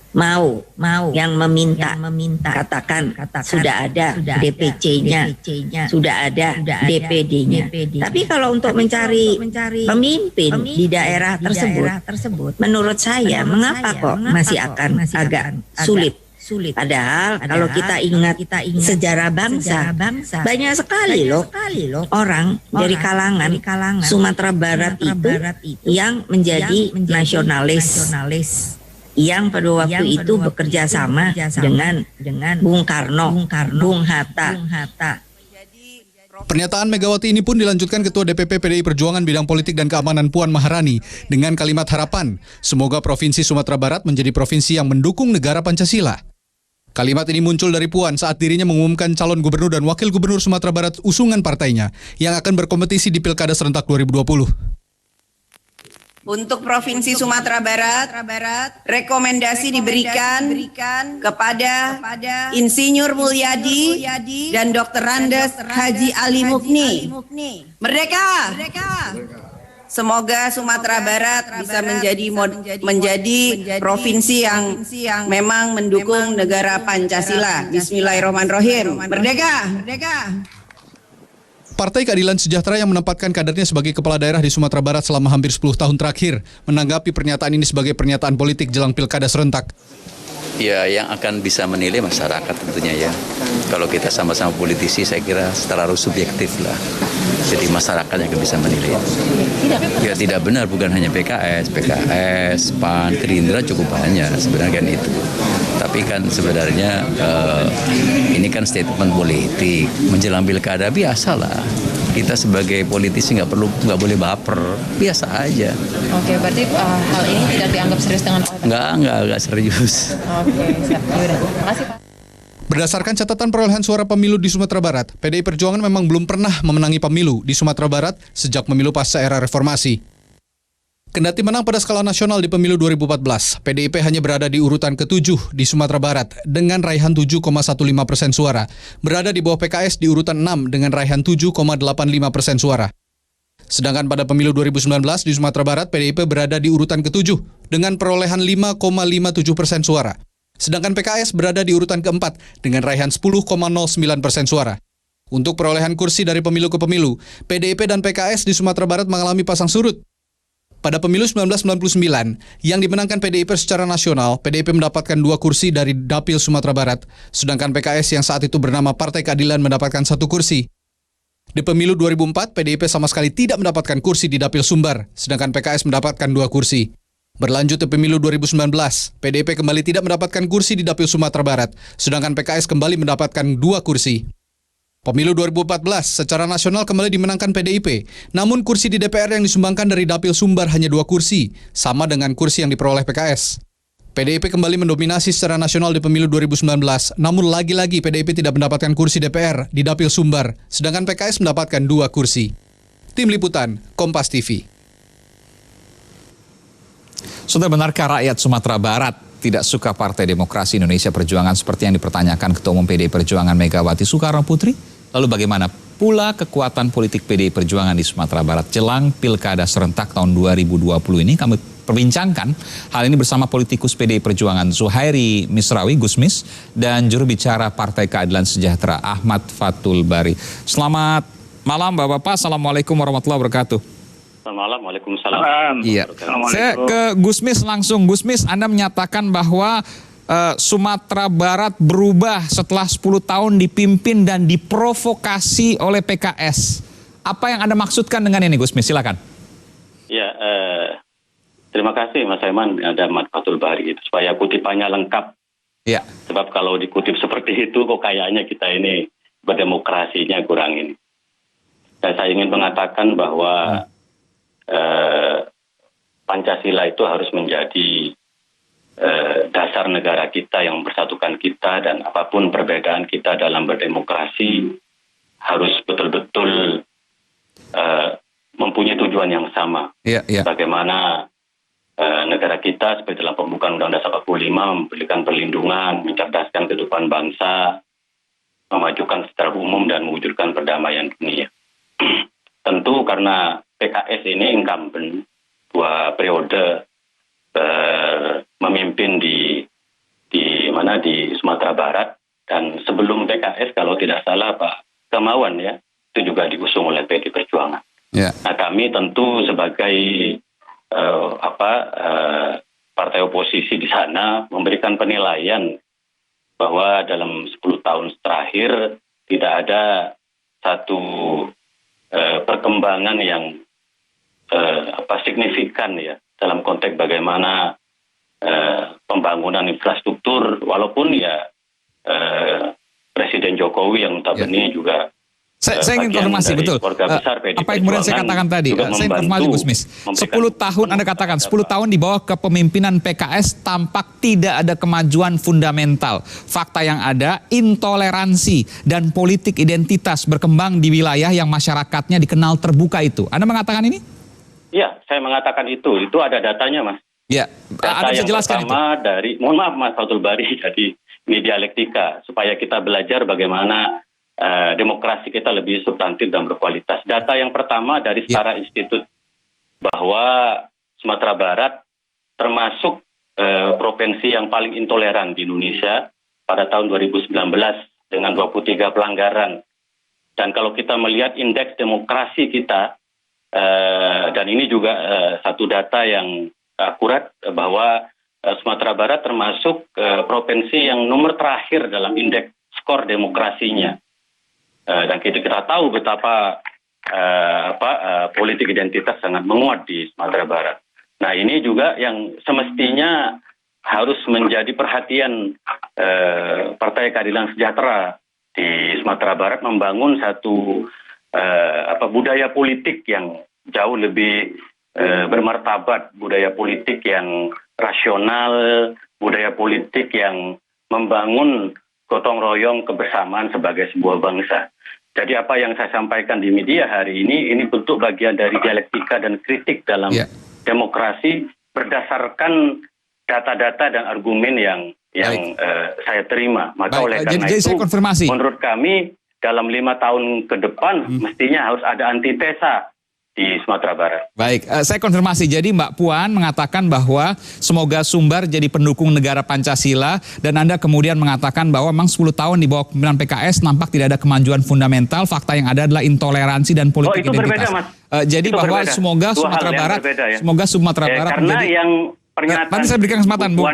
mau yang meminta katakan sudah ada DPC-nya, sudah ada DPD-nya. Tapi kalau untuk mencari pemimpin di daerah tersebut, menurut saya mengapa kok masih akan agak sulit. Padahal kalau kita ingat sejarah bangsa, banyak sekali loh orang dari kalangan Sumatera Barat itu yang menjadi nasionalis. Yang pada waktu itu bekerja sama dengan Bung Karno, Bung Hatta. Pernyataan Megawati ini pun dilanjutkan Ketua DPP PDI Perjuangan Bidang Politik dan Keamanan Puan Maharani dengan kalimat harapan, semoga Provinsi Sumatera Barat menjadi provinsi yang mendukung negara Pancasila. Kalimat ini muncul dari Puan saat dirinya mengumumkan calon gubernur dan wakil gubernur Sumatera Barat usungan partainya yang akan berkompetisi di Pilkada serentak 2020. Untuk Provinsi Sumatera Barat, rekomendasi diberikan kepada Insinyur Mulyadi dan Dr. Randes Haji Ali Mukni. Merdeka! Semoga Sumatera Barat bisa menjadi provinsi yang memang mendukung negara Pancasila. Bismillahirrahmanirrahim. Merdeka! Partai Keadilan Sejahtera yang menempatkan kadernya sebagai kepala daerah di Sumatera Barat selama hampir 10 tahun terakhir menanggapi pernyataan ini sebagai pernyataan politik jelang pilkada serentak. Ya, yang akan bisa menilai masyarakat tentunya ya. Kalau kita sama-sama politisi, saya kira terlalu subjektif lah. Jadi masyarakat yang akan bisa menilai. Ya tidak benar, bukan hanya PKS, PAN, Gerindra cukup banyak sebenarnya kan itu. Tapi kan sebenarnya ini kan statement politik menjelang pilkada biasalah. Kita sebagai politisi nggak boleh baper, biasa aja. Oke, berarti hal ini tidak dianggap serius dengan Nggak serius. Oke, siap. Yaudah, makasih Pak. Berdasarkan catatan perolehan suara pemilu di Sumatera Barat, PDI Perjuangan memang belum pernah memenangi pemilu di Sumatera Barat sejak pemilu pasca era reformasi. Kendati menang pada skala nasional di pemilu 2014, PDIP hanya berada di urutan ke-7 di Sumatera Barat dengan raihan 7,15% suara, berada di bawah PKS di urutan 6 dengan raihan 7,85% suara. Sedangkan pada pemilu 2019 di Sumatera Barat, PDIP berada di urutan ke-7 dengan perolehan 5,57% suara. Sedangkan PKS berada di urutan ke-4 dengan raihan 10,09% suara. Untuk perolehan kursi dari pemilu ke pemilu, PDIP dan PKS di Sumatera Barat mengalami pasang surut. Pada pemilu 1999, yang dimenangkan PDIP secara nasional, PDIP mendapatkan 2 kursi dari Dapil Sumatera Barat, sedangkan PKS yang saat itu bernama Partai Keadilan mendapatkan 1 kursi. Di pemilu 2004, PDIP sama sekali tidak mendapatkan kursi di Dapil Sumbar, sedangkan PKS mendapatkan 2 kursi. Berlanjut ke pemilu 2019, PDIP kembali tidak mendapatkan kursi di Dapil Sumatera Barat, sedangkan PKS kembali mendapatkan 2 kursi. Pemilu 2014 secara nasional kembali dimenangkan PDIP, namun kursi di DPR yang disumbangkan dari Dapil Sumbar hanya 2 kursi, sama dengan kursi yang diperoleh PKS. PDIP kembali mendominasi secara nasional di pemilu 2019, namun lagi-lagi PDIP tidak mendapatkan kursi DPR di Dapil Sumbar, sedangkan PKS mendapatkan 2 kursi. Tim Liputan, Kompas TV. Sudah benarkah rakyat Sumatera Barat tidak suka Partai Demokrasi Indonesia Perjuangan seperti yang dipertanyakan Ketua Umum PDI Perjuangan Megawati Soekarno Putri? Lalu bagaimana pula kekuatan politik PDI Perjuangan di Sumatera Barat jelang Pilkada serentak tahun 2020 ini? Kami perbincangkan hal ini bersama politikus PDI Perjuangan Zuhairi Misrawi Gusmis dan juru bicara Partai Keadilan Sejahtera Ahmad Fathul Bari. Selamat malam Bapak-bapak, Assalamualaikum warahmatullahi wabarakatuh. Selamat malam, Waalaikumsalam. Iya. Saya ke Gusmis langsung. Gusmis, Anda menyatakan bahwa Sumatera Barat berubah setelah 10 tahun dipimpin dan diprovokasi oleh PKS. Apa yang Anda maksudkan dengan ini, Gusmis? Silakan. Ya, terima kasih Mas Aiman, ada Ahmad Fathul Bari itu supaya kutipannya lengkap. Ya. Sebab kalau dikutip seperti itu kok kayaknya kita ini berdemokrasinya kurang ini. Dan saya ingin mengatakan bahwa Pancasila itu harus menjadi dasar negara kita yang mempersatukan kita, dan apapun perbedaan kita dalam berdemokrasi harus betul-betul mempunyai tujuan yang sama. Bagaimana negara kita seperti dalam pembukaan Undang-Undang 45 memberikan perlindungan, mencerdaskan kehidupan bangsa, memajukan secara umum dan mewujudkan perdamaian dunia. Tentu karena PKS ini incumbent 2 periode memimpin di Sumatera Barat, dan sebelum PKS kalau tidak salah Pak Gamawan ya itu juga diusung oleh PDI Perjuangan. Nah kami tentu sebagai partai oposisi di sana memberikan penilaian bahwa dalam 10 tahun terakhir tidak ada satu perkembangan yang signifikan ya dalam konteks bagaimana pembangunan infrastruktur, walaupun ya Presiden Jokowi yang notabene juga Saya ingin konfirmasi, betul. Apa yang kemudian saya katakan tadi, saya konfirmasi Gusmis. 10 tahun Anda katakan, 10 tahun di bawah kepemimpinan PKS tampak tidak ada kemajuan fundamental. Fakta yang ada, intoleransi dan politik identitas berkembang di wilayah yang masyarakatnya dikenal terbuka itu. Anda mengatakan ini? Iya, saya mengatakan itu ada datanya, Mas. Ya, data yang pertama dari, mohon maaf Mas Fathul Bari, jadi ini dialektika, supaya kita belajar bagaimana demokrasi kita lebih substantif dan berkualitas. Data yang pertama dari Setara Institut bahwa Sumatera Barat termasuk provinsi yang paling intoleran di Indonesia pada tahun 2019 dengan 23 pelanggaran. Dan kalau kita melihat indeks demokrasi kita, dan ini juga satu data yang akurat bahwa Sumatera Barat termasuk provinsi yang nomor terakhir dalam indeks skor demokrasinya. Dan kita tahu betapa politik identitas sangat menguat di Sumatera Barat. Nah, ini juga yang semestinya harus menjadi perhatian Partai Keadilan Sejahtera di Sumatera Barat, membangun satu budaya politik yang jauh lebih bermartabat, budaya politik yang rasional, budaya politik yang membangun gotong royong kebersamaan sebagai sebuah bangsa. Jadi apa yang saya sampaikan di media hari ini bentuk bagian dari dialektika dan kritik dalam demokrasi berdasarkan data-data dan argumen yang saya terima. Maka oleh karena itu, menurut kami dalam 5 tahun ke depan mestinya harus ada antitesa di Sumatera Barat. Baik, saya konfirmasi. Jadi Mbak Puan mengatakan bahwa semoga Sumbar jadi pendukung negara Pancasila, dan Anda kemudian mengatakan bahwa memang 10 tahun di bawah kepemimpinan PKS nampak tidak ada kemajuan fundamental, fakta yang ada adalah intoleransi dan politik itu identitas. Berbeda, Mas. Jadi itu bahwa berbeda. semoga Sumatera Barat, semoga Sumatera Barat karena menjadi, yang pernyataan nanti saya berikan kesempatan Bung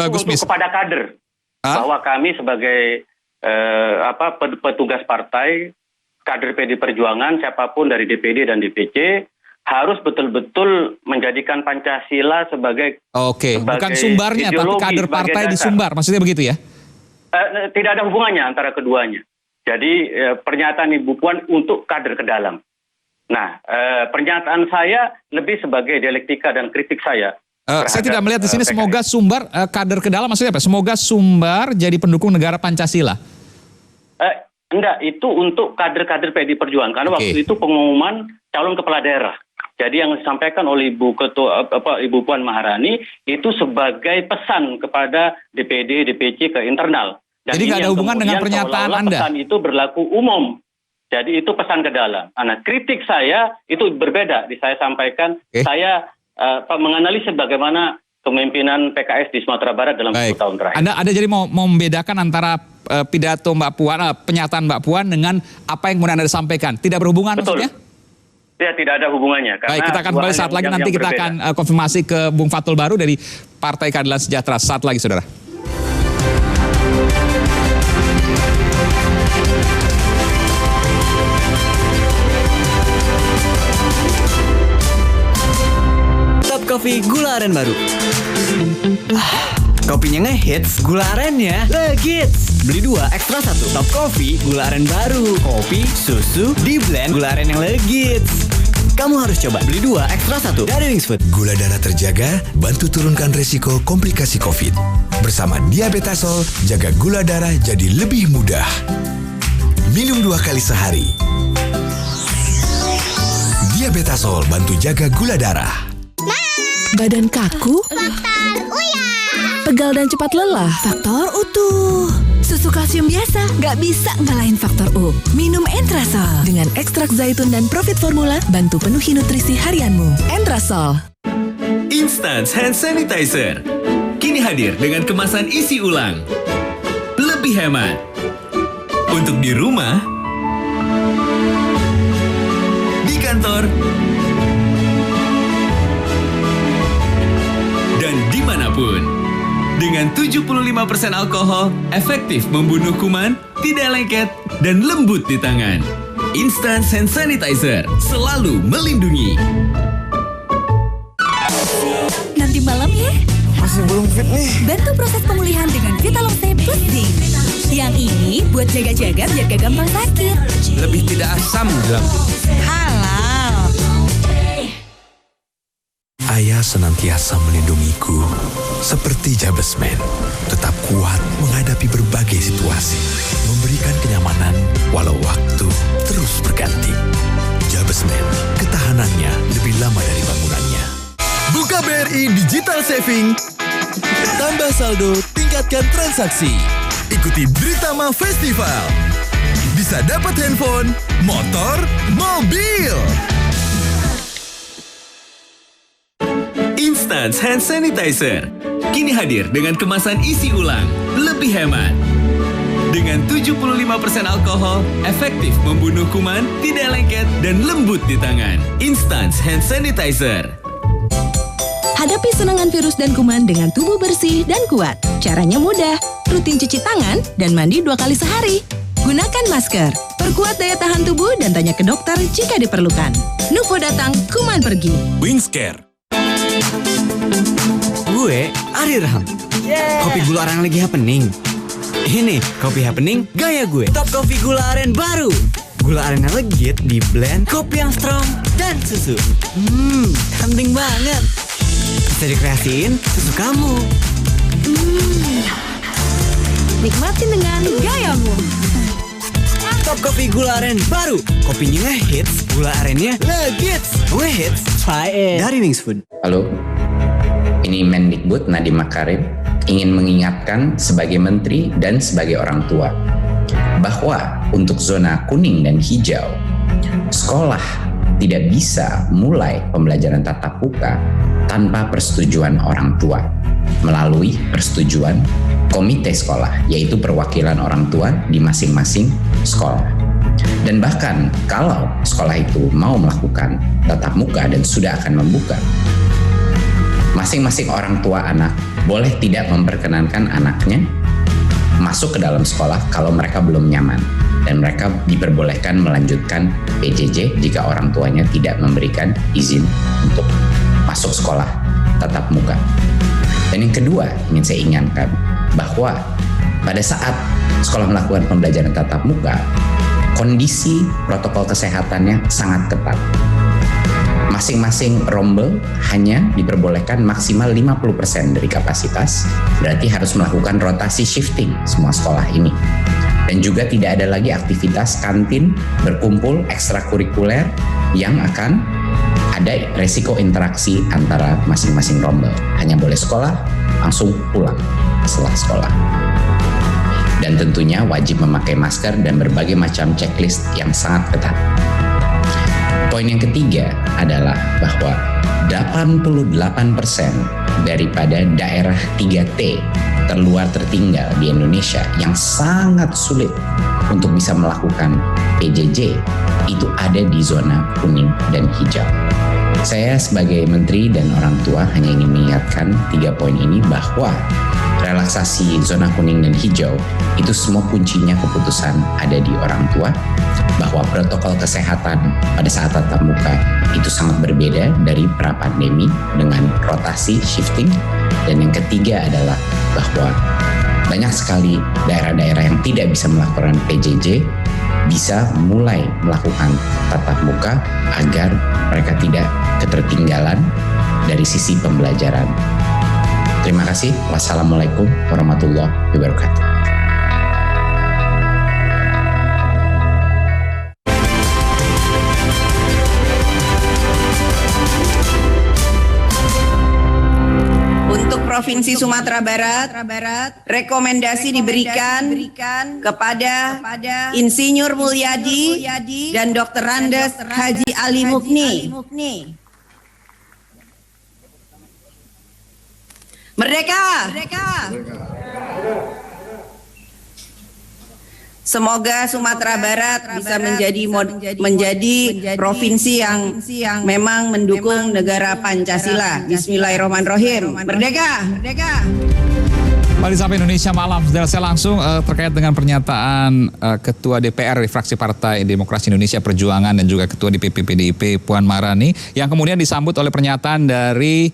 Gusmis. Untuk kepada kader, bahwa kami sebagai petugas partai, kader PD Perjuangan, siapapun dari DPD dan DPC, harus betul-betul menjadikan Pancasila sebagai bukan sumbarnya, tapi kader partai di Sumbar, maksudnya begitu ya? Tidak ada hubungannya antara keduanya. Jadi pernyataan Ibu Puan untuk kader ke dalam. Nah, pernyataan saya lebih sebagai dialektika dan kritik saya. Saya tidak melihat di sini semoga Sumbar kader ke dalam, maksudnya apa? Semoga Sumbar jadi pendukung negara Pancasila. Enggak, itu untuk kader-kader PD Perjuangan, karena waktu itu pengumuman calon kepala daerah. Jadi yang disampaikan oleh Ibu Puan Maharani itu sebagai pesan kepada DPD, DPC ke internal. Dan jadi nggak ada hubungan dengan pernyataan Anda? Pesan itu berlaku umum. Jadi itu pesan ke dalam. Nah, kritik saya itu berbeda. Saya sampaikan, saya menganalisis bagaimana kepemimpinan PKS di Sumatera Barat dalam 10 tahun terakhir. Anda jadi mau membedakan antara pidato Mbak Puan, pernyataan Mbak Puan dengan apa yang kemudian Anda sampaikan. Tidak berhubungan maksudnya? Ya, tidak ada hubungannya. Karena baik, kita akan kembali saat lagi. Nanti kita akan konfirmasi ke Bung Fathul Bari dari Partai Keadilan Sejahtera. Saat lagi, saudara. Top Coffee gula aren baru. Kopinya ngehits, gula arennya legits. Beli 2 ekstra 1 Top Coffee gula aren baru. Kopi, susu, di blend gula aren yang legits. Kamu harus coba. Beli 2 ekstra 1 dari Wings Food. Gula darah terjaga, bantu turunkan resiko komplikasi COVID. Bersama Diabetasol, jaga gula darah jadi lebih mudah. Minum 2 kali sehari. Diabetasol bantu jaga gula darah. Badan kaku? Faktor Uya. Pegal dan cepat lelah? Faktor utuh. Susu kalsium biasa nggak bisa ngalahin faktor U. Minum Entrasol dengan ekstrak zaitun dan Profit Formula, bantu penuhi nutrisi harianmu. Entrasol. Instant Hand Sanitizer kini hadir dengan kemasan isi ulang. Lebih hemat. Untuk di rumah, di kantor, dan dimanapun. Dengan 75% alkohol, efektif membunuh kuman, tidak lengket, dan lembut di tangan. Instant Hand Sanitizer selalu melindungi. Nanti malam ya? masih belum fit nih. Bantu proses pemulihan dengan Vitalose Plus Zinc. Yang ini buat jaga-jaga biar gak gampang sakit. Lebih tidak asam dalam Halal. Ayah senantiasa melindungiku, seperti Jabesman, tetap kuat menghadapi berbagai situasi, memberikan kenyamanan walau waktu terus berganti. Jabesman, ketahanannya lebih lama dari bangunannya. Buka BRI Digital Saving. Tambah saldo, tingkatkan transaksi. Ikuti Britama Festival. Bisa dapat handphone, motor, mobil. Instance Hand Sanitizer kini hadir dengan kemasan isi ulang, lebih hemat. Dengan 75% alkohol, efektif membunuh kuman, tidak lengket, dan lembut di tangan. Instance Hand Sanitizer. Hadapi serangan virus dan kuman dengan tubuh bersih dan kuat. Caranya mudah, rutin cuci tangan dan mandi 2 kali sehari. Gunakan masker, perkuat daya tahan tubuh dan tanya ke dokter jika diperlukan. Nuvo datang, kuman pergi. Wingscare. Gue Ari Ram. Kopi gula aren lagi happening. Ini kopi happening gaya gue. Top kopi gula aren baru. Gula arennya legit di blend kopi yang strong dan susu. Tempting banget. Bisa dikreasiin susu kamu. Nikmatin dengan gayamu. Top kopi gula aren baru. Kopinya ngehits, gula arennya legits. Ngehits, try it. Dari Wings Food. Halo, ini Mendikbud Nadiem Makarim ingin mengingatkan sebagai menteri dan sebagai orang tua bahwa untuk zona kuning dan hijau, sekolah tidak bisa mulai pembelajaran tatap muka tanpa persetujuan orang tua melalui persetujuan komite sekolah, yaitu perwakilan orang tua di masing-masing sekolah. Dan bahkan kalau sekolah itu mau melakukan tatap muka dan sudah akan membuka, masing-masing orang tua anak boleh tidak memperkenankan anaknya masuk ke dalam sekolah kalau mereka belum nyaman, dan mereka diperbolehkan melanjutkan PJJ jika orang tuanya tidak memberikan izin untuk masuk sekolah tatap muka. Dan yang kedua ingin saya ingatkan bahwa pada saat sekolah melakukan pembelajaran tatap muka, kondisi protokol kesehatannya sangat ketat. Masing-masing rombel hanya diperbolehkan maksimal 50% dari kapasitas, berarti harus melakukan rotasi shifting semua sekolah ini. Dan juga tidak ada lagi aktivitas kantin, berkumpul, ekstrakurikuler yang akan ada resiko interaksi antara masing-masing rombel. Hanya boleh sekolah, langsung pulang setelah sekolah. Dan tentunya wajib memakai masker dan berbagai macam checklist yang sangat ketat. Poin yang ketiga adalah bahwa 88% daripada daerah 3T terluar tertinggal di Indonesia yang sangat sulit untuk bisa melakukan PJJ itu ada di zona kuning dan hijau. Saya sebagai menteri dan orang tua hanya ingin mengingatkan 3 poin ini bahwa relaksasi zona kuning dan hijau itu semua kuncinya keputusan ada di orang tua, bahwa protokol kesehatan pada saat tatap muka itu sangat berbeda dari pra-pandemi dengan rotasi shifting. Dan yang ketiga adalah bahwa banyak sekali daerah-daerah yang tidak bisa melakukan PJJ bisa mulai melakukan tatap muka agar mereka tidak ketertinggalan dari sisi pembelajaran. Terima kasih. Wassalamualaikum warahmatullahi wabarakatuh. Untuk Provinsi Sumatera Barat, rekomendasi diberikan kepada Insinyur Mulyadi dan Dr. Randes Haji Ali Mukni. Merdeka! Semoga Sumatera Barat bisa menjadi provinsi yang memang mendukung negara Pancasila. Bismillahirrahmanirrahim. Merdeka! Kembali sampai Indonesia Malam, saudara, saya langsung terkait dengan pernyataan Ketua DPR dari fraksi Partai Demokrasi Indonesia Perjuangan dan juga Ketua DPP PDIP Puan Maharani yang kemudian disambut oleh pernyataan dari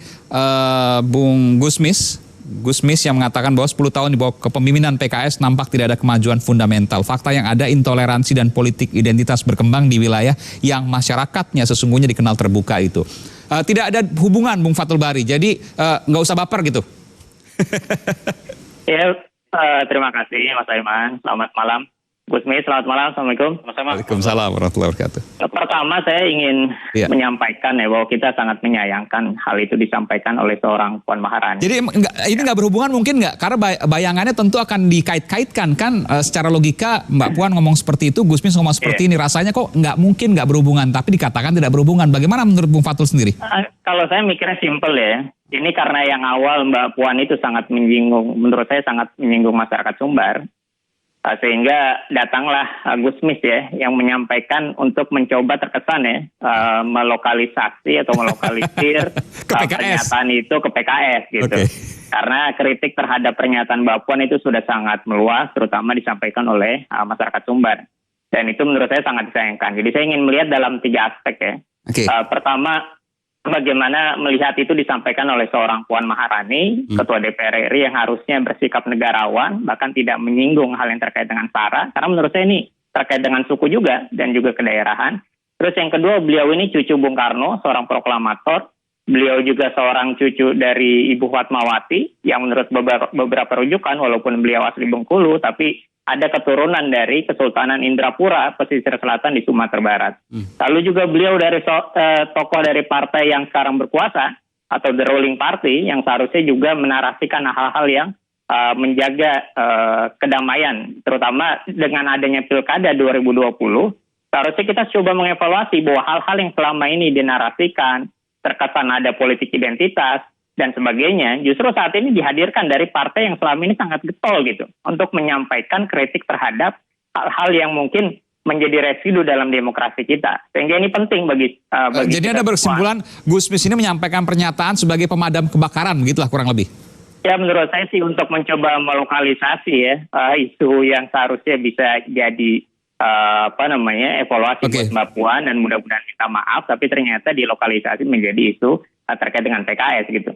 Bung Gusmis Gusmis yang mengatakan bahwa 10 tahun di bawah kepemimpinan PKS nampak tidak ada kemajuan fundamental. Fakta yang ada intoleransi dan politik identitas berkembang di wilayah yang masyarakatnya sesungguhnya dikenal terbuka itu. Tidak ada hubungan Bung Fathul Bari, jadi nggak usah baper gitu. Ya, terima kasih Mas Aiman. Selamat malam. Gusmis, selamat malam. Assalamualaikum. Waalaikumsalam warahmatullahi wabarakatuh. Pertama saya ingin menyampaikan bahwa kita sangat menyayangkan hal itu disampaikan oleh seorang Puan Maharani. Jadi ini nggak berhubungan mungkin nggak? Karena bayangannya tentu akan dikait-kaitkan kan secara logika Mbak Puan ngomong seperti itu, Gusmis ngomong seperti ini. Rasanya kok nggak mungkin nggak berhubungan, tapi dikatakan tidak berhubungan. Bagaimana menurut Bung Fathul sendiri? Kalau saya mikirnya simpel ya. Ini karena yang awal Mbak Puan itu sangat menyinggung, menurut saya sangat menyinggung masyarakat Sumbar. Sehingga datanglah Gusmis ya yang menyampaikan untuk mencoba terkesan ya melokalisasi atau melokalisir pernyataan itu ke PKS gitu. Karena kritik terhadap pernyataan Mbak Puan itu sudah sangat meluas, terutama disampaikan oleh masyarakat Sumbar. Dan itu menurut saya sangat disayangkan. Jadi saya ingin melihat dalam 3 aspek ya. Pertama, bagaimana melihat itu disampaikan oleh seorang Puan Maharani, Ketua DPR RI yang harusnya bersikap negarawan, bahkan tidak menyinggung hal yang terkait dengan SARA, karena menurut saya ini terkait dengan suku juga, dan juga kedaerahan. Terus yang kedua, beliau ini cucu Bung Karno, seorang proklamator, beliau juga seorang cucu dari Ibu Fatmawati, yang menurut beberapa rujukan, walaupun beliau asli Bengkulu, tapi ada keturunan dari Kesultanan Indrapura, pesisir selatan di Sumatera Barat. Lalu juga beliau dari tokoh dari partai yang sekarang berkuasa, atau the ruling party, yang seharusnya juga menarasikan hal-hal yang menjaga kedamaian, terutama dengan adanya Pilkada 2020, seharusnya kita coba mengevaluasi bahwa hal-hal yang selama ini dinarasikan, terkesan ada politik identitas, dan sebagainya, justru saat ini dihadirkan dari partai yang selama ini sangat getol gitu untuk menyampaikan kritik terhadap hal-hal yang mungkin menjadi residu dalam demokrasi kita. Sehingga ini penting bagi jadi ada berkesimpulan Gusmis ini menyampaikan pernyataan sebagai pemadam kebakaran, begitulah kurang lebih. Ya, menurut saya sih untuk mencoba melokalisasi ya isu yang seharusnya bisa jadi evaluasi buat Mbak Puan, dan mudah-mudahan minta maaf, tapi ternyata dilokalisasi menjadi isu terkait dengan PKS gitu.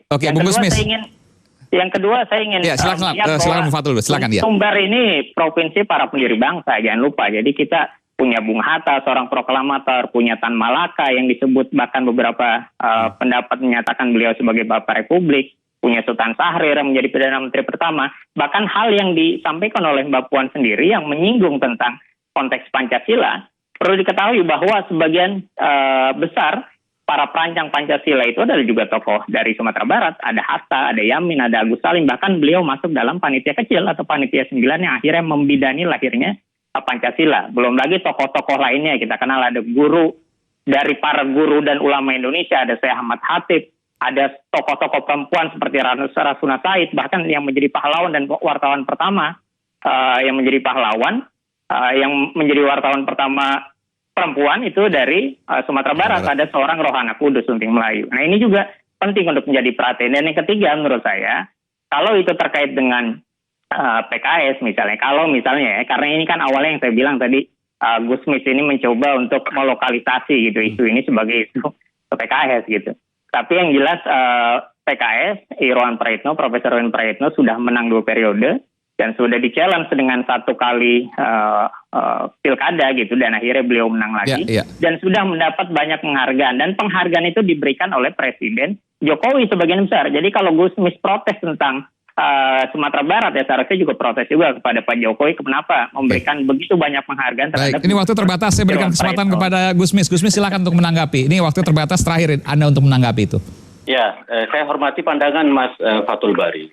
Yang kedua saya ingin silakan Fathul, silakan ya. Sumbar ini provinsi para pendiri bangsa, jangan lupa. Jadi kita punya Bung Hatta, seorang proklamator, punya Tan Malaka yang disebut bahkan beberapa pendapat menyatakan beliau sebagai Bapak Republik, punya Sultan Syahrir yang menjadi Perdana Menteri pertama. Bahkan hal yang disampaikan oleh Mbak Puan sendiri yang menyinggung tentang konteks Pancasila, perlu diketahui bahwa sebagian besar para perancang Pancasila itu adalah juga tokoh dari Sumatera Barat. Ada Hatta, ada Yamin, ada Agus Salim. Bahkan beliau masuk dalam panitia kecil atau panitia 9 yang akhirnya membidani lahirnya Pancasila. Belum lagi tokoh-tokoh lainnya. Kita kenal ada guru dari para guru dan ulama Indonesia. Ada Syekh Ahmad Khatib. Ada tokoh-tokoh perempuan seperti Rasuna Said. Bahkan yang menjadi pahlawan dan wartawan pertama yang menjadi pahlawan. Yang menjadi wartawan pertama perempuan itu dari Sumatera Barat, ada seorang Rohana Kudus Sunting Melayu. Nah ini juga penting untuk menjadi perhatian. Dan yang ketiga menurut saya, kalau itu terkait dengan PKS misalnya, karena ini kan awalnya yang saya bilang tadi, Gusmis ini mencoba untuk melokalisasi gitu isu ini sebagai isu PKS gitu. Tapi yang jelas PKS, Profesor Irwan Praitno sudah menang 2 periode, dan sudah di-challenge dengan 1 kali pilkada gitu, dan akhirnya beliau menang lagi, dan sudah mendapat banyak penghargaan, dan penghargaan itu diberikan oleh Presiden Jokowi sebagian besar. Jadi kalau Gusmis protes tentang Sumatera Barat, ya seharusnya juga protes juga kepada Pak Jokowi, kenapa memberikan begitu banyak penghargaan terhadap... Ini waktu terbatas, saya berikan kesempatan kepada Gusmis. Gusmis silakan untuk menanggapi. Ini waktu terbatas terakhir Anda untuk menanggapi itu. Ya, saya hormati pandangan Mas Fathul Bari.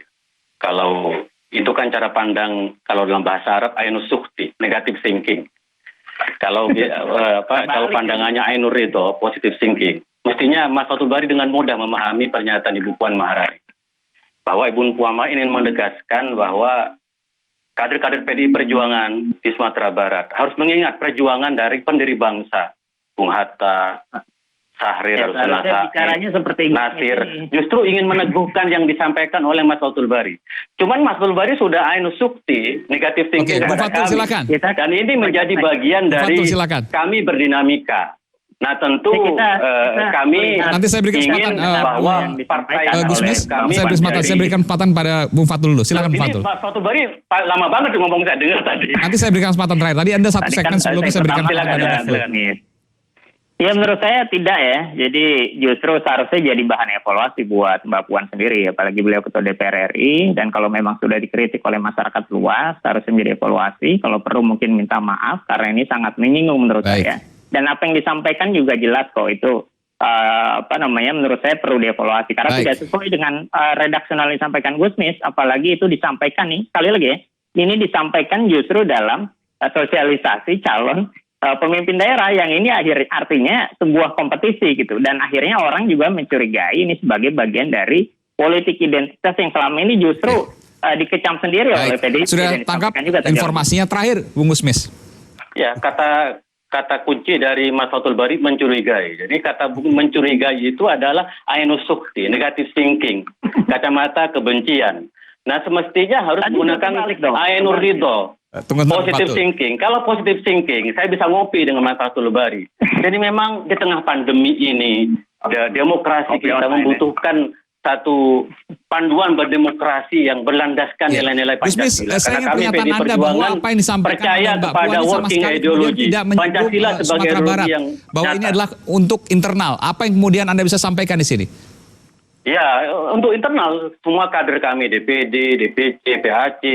Kalau itu kan cara pandang, kalau dalam bahasa Arab ainus sukti, negative thinking. Kalau kalau pandangannya Ainur Ridho, positive thinking. Mestinya Mas Fathul Bari dengan mudah memahami pernyataan Ibu Puan Maharani. Bahwa Ibu Puan Maharani ingin menegaskan bahwa kader-kader PDI Perjuangan di Sumatera Barat harus mengingat perjuangan dari pendiri bangsa. Bung Hatta, Syahrir, Rasuna Said, Nasir, justru ingin meneguhkan yang disampaikan oleh Mas Fathul Bari. Cuman Mas Fathul Bari sudah ainus sukti, negatif thinking kepada kami. Dan ini menjadi bagian dari kami berdinamika. Nah tentu kami nanti saya berikan ingin kesempatan bahwa partai Gusmis, kami saya berikan kesempatan pada Bung Fatul dulu. Silakan Bung Fatul. Ini Pak Fatul Bari lama banget ngomong, saya dengar tadi. Nanti saya berikan kesempatan terakhir. Tadi Anda satu segmen sebelumnya saya berikan kesempatan pada Fatul. Ya menurut saya tidak ya. Jadi justru seharusnya jadi bahan evaluasi buat Mbak Puan sendiri. Apalagi beliau Ketua DPR RI. Dan kalau memang sudah dikritik oleh masyarakat luas, harusnya menjadi evaluasi. Kalau perlu mungkin minta maaf karena ini sangat menyinggung menurut saya. Dan apa yang disampaikan juga jelas kok itu menurut saya perlu dievaluasi karena tidak sesuai dengan redaksional yang disampaikan Gusmis, apalagi itu disampaikan nih sekali lagi ya, ini disampaikan justru dalam sosialisasi calon pemimpin daerah yang ini artinya sebuah kompetisi gitu, dan akhirnya orang juga mencurigai ini sebagai bagian dari politik identitas yang selama ini justru dikecam sendiri oleh PDIP. Sudah tangkap informasinya terakhir Bung Gusmis. Ya, kata kunci dari Mas Fatul Bari mencurigai. Jadi kata mencurigai itu adalah ainusukti, negative thinking, kacamata kebencian. Nah semestinya harus menggunakan ainur ridho, positive thinking. Kalau positive thinking, saya bisa ngopi dengan Mas Fatul Bari. Jadi memang di tengah pandemi ini, demokrasi kita membutuhkan satu panduan berdemokrasi yang berlandaskan nilai-nilai Pancasila. Saya karena kami PD Perjuangan percaya kepada working ideology Pancasila sebagai ideologi yang bahwa ini adalah untuk internal. Apa yang kemudian Anda bisa sampaikan di sini? Ya, untuk internal semua kader kami DPD, DPC, PAC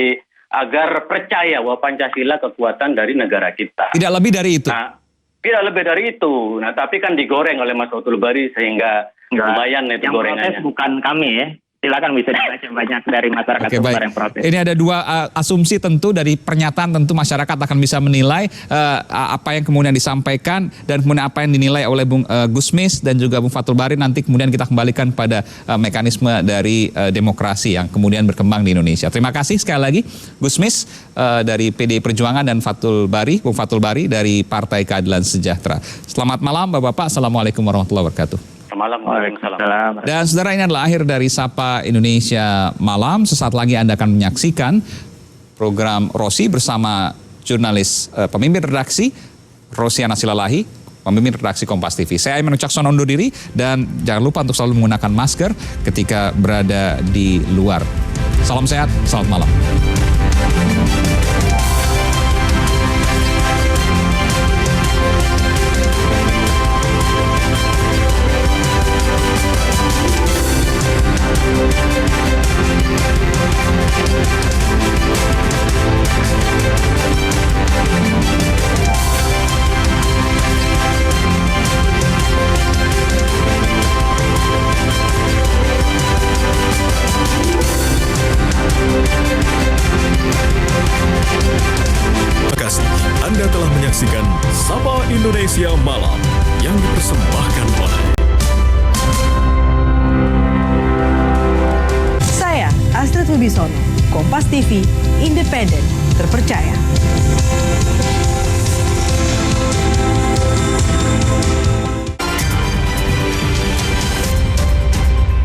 agar percaya bahwa Pancasila kekuatan dari negara kita. Tidak lebih dari itu. Nah, tidak lebih dari itu. Nah, tapi kan digoreng oleh Mas Fatul Bari sehingga lumayan itu gorengannya. Yang protes bukan kami ya. Silakan bisa dibaca banyak dari masyarakat yang protes. Ini ada dua asumsi tentu dari pernyataan, tentu masyarakat akan bisa menilai apa yang kemudian disampaikan dan kemudian apa yang dinilai oleh Bung Gusmis dan juga Bung Fatul Bari. Nanti kemudian kita kembalikan pada mekanisme dari demokrasi yang kemudian berkembang di Indonesia. Terima kasih sekali lagi Gusmis dari PDI Perjuangan dan Bung Fatul Bari dari Partai Keadilan Sejahtera. Selamat malam Bapak-Bapak. Assalamualaikum warahmatullahi wabarakatuh. Waalaikumsalam. Dan saudara, ini adalah akhir dari Sapa Indonesia Malam. Sesaat lagi Anda akan menyaksikan program Rosi bersama jurnalis pemimpin redaksi Rosiana Silalahi, pemimpin redaksi Kompas TV. Saya Aiman Wicaksono undur diri dan jangan lupa untuk selalu menggunakan masker ketika berada di luar. Salam sehat, selamat malam. Anda telah menyaksikan Sapa Indonesia Malam yang dipersembahkan oleh Saya Astrid Wibisono, Kompas TV, independen, terpercaya.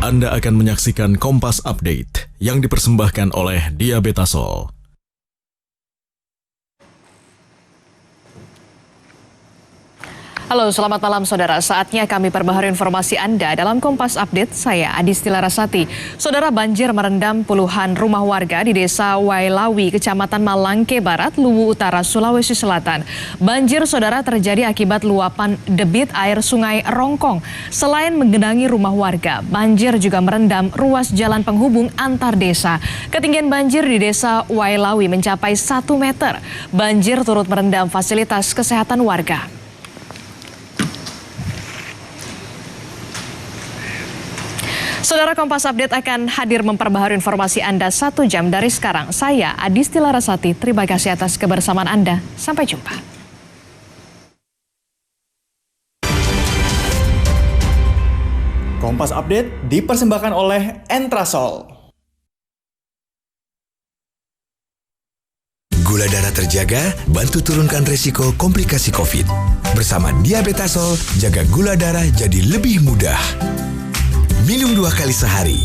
Anda akan menyaksikan Kompas Update yang dipersembahkan oleh Diabetasol. Halo, selamat malam saudara. Saatnya kami perbaharui informasi Anda dalam Kompas Update. Saya Adisti Larasati. Saudara, banjir merendam puluhan rumah warga di Desa Wailawi, Kecamatan Malangke Barat, Luwu Utara, Sulawesi Selatan. Banjir saudara terjadi akibat luapan debit air Sungai Rongkong. Selain menggenangi rumah warga, banjir juga merendam ruas jalan penghubung antar desa. Ketinggian banjir di Desa Wailawi mencapai 1 meter. Banjir turut merendam fasilitas kesehatan warga. Saudara, Kompas Update akan hadir memperbaharui informasi Anda 1 jam dari sekarang. Saya Adisti Larasati, terima kasih atas kebersamaan Anda. Sampai jumpa. Kompas Update dipersembahkan oleh Entrasol. Gula darah terjaga, bantu turunkan resiko komplikasi COVID. Bersama Diabetasol, jaga gula darah jadi lebih mudah. Minum 2 kali sehari.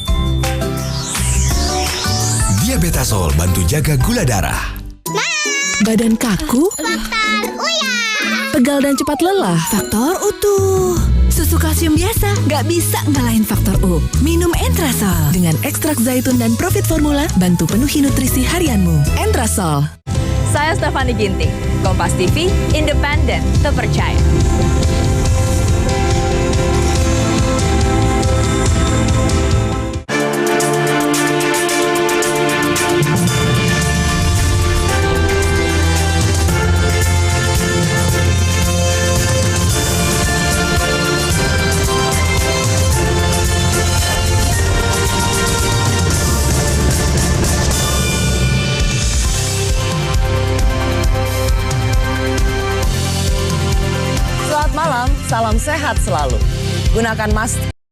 Diabetasol bantu jaga gula darah. Badan kaku? Dokter Uya. pegal dan cepat lelah? Faktor utuh. Susu kalsium biasa nggak bisa ngalahin faktor U. Minum Entrasol dengan ekstrak zaitun dan Profit Formula, bantu penuhi nutrisi harianmu. Entrasol. Saya Stefani Ginting, Kompas TV, independen, terpercaya. Salam sehat selalu. Gunakan masker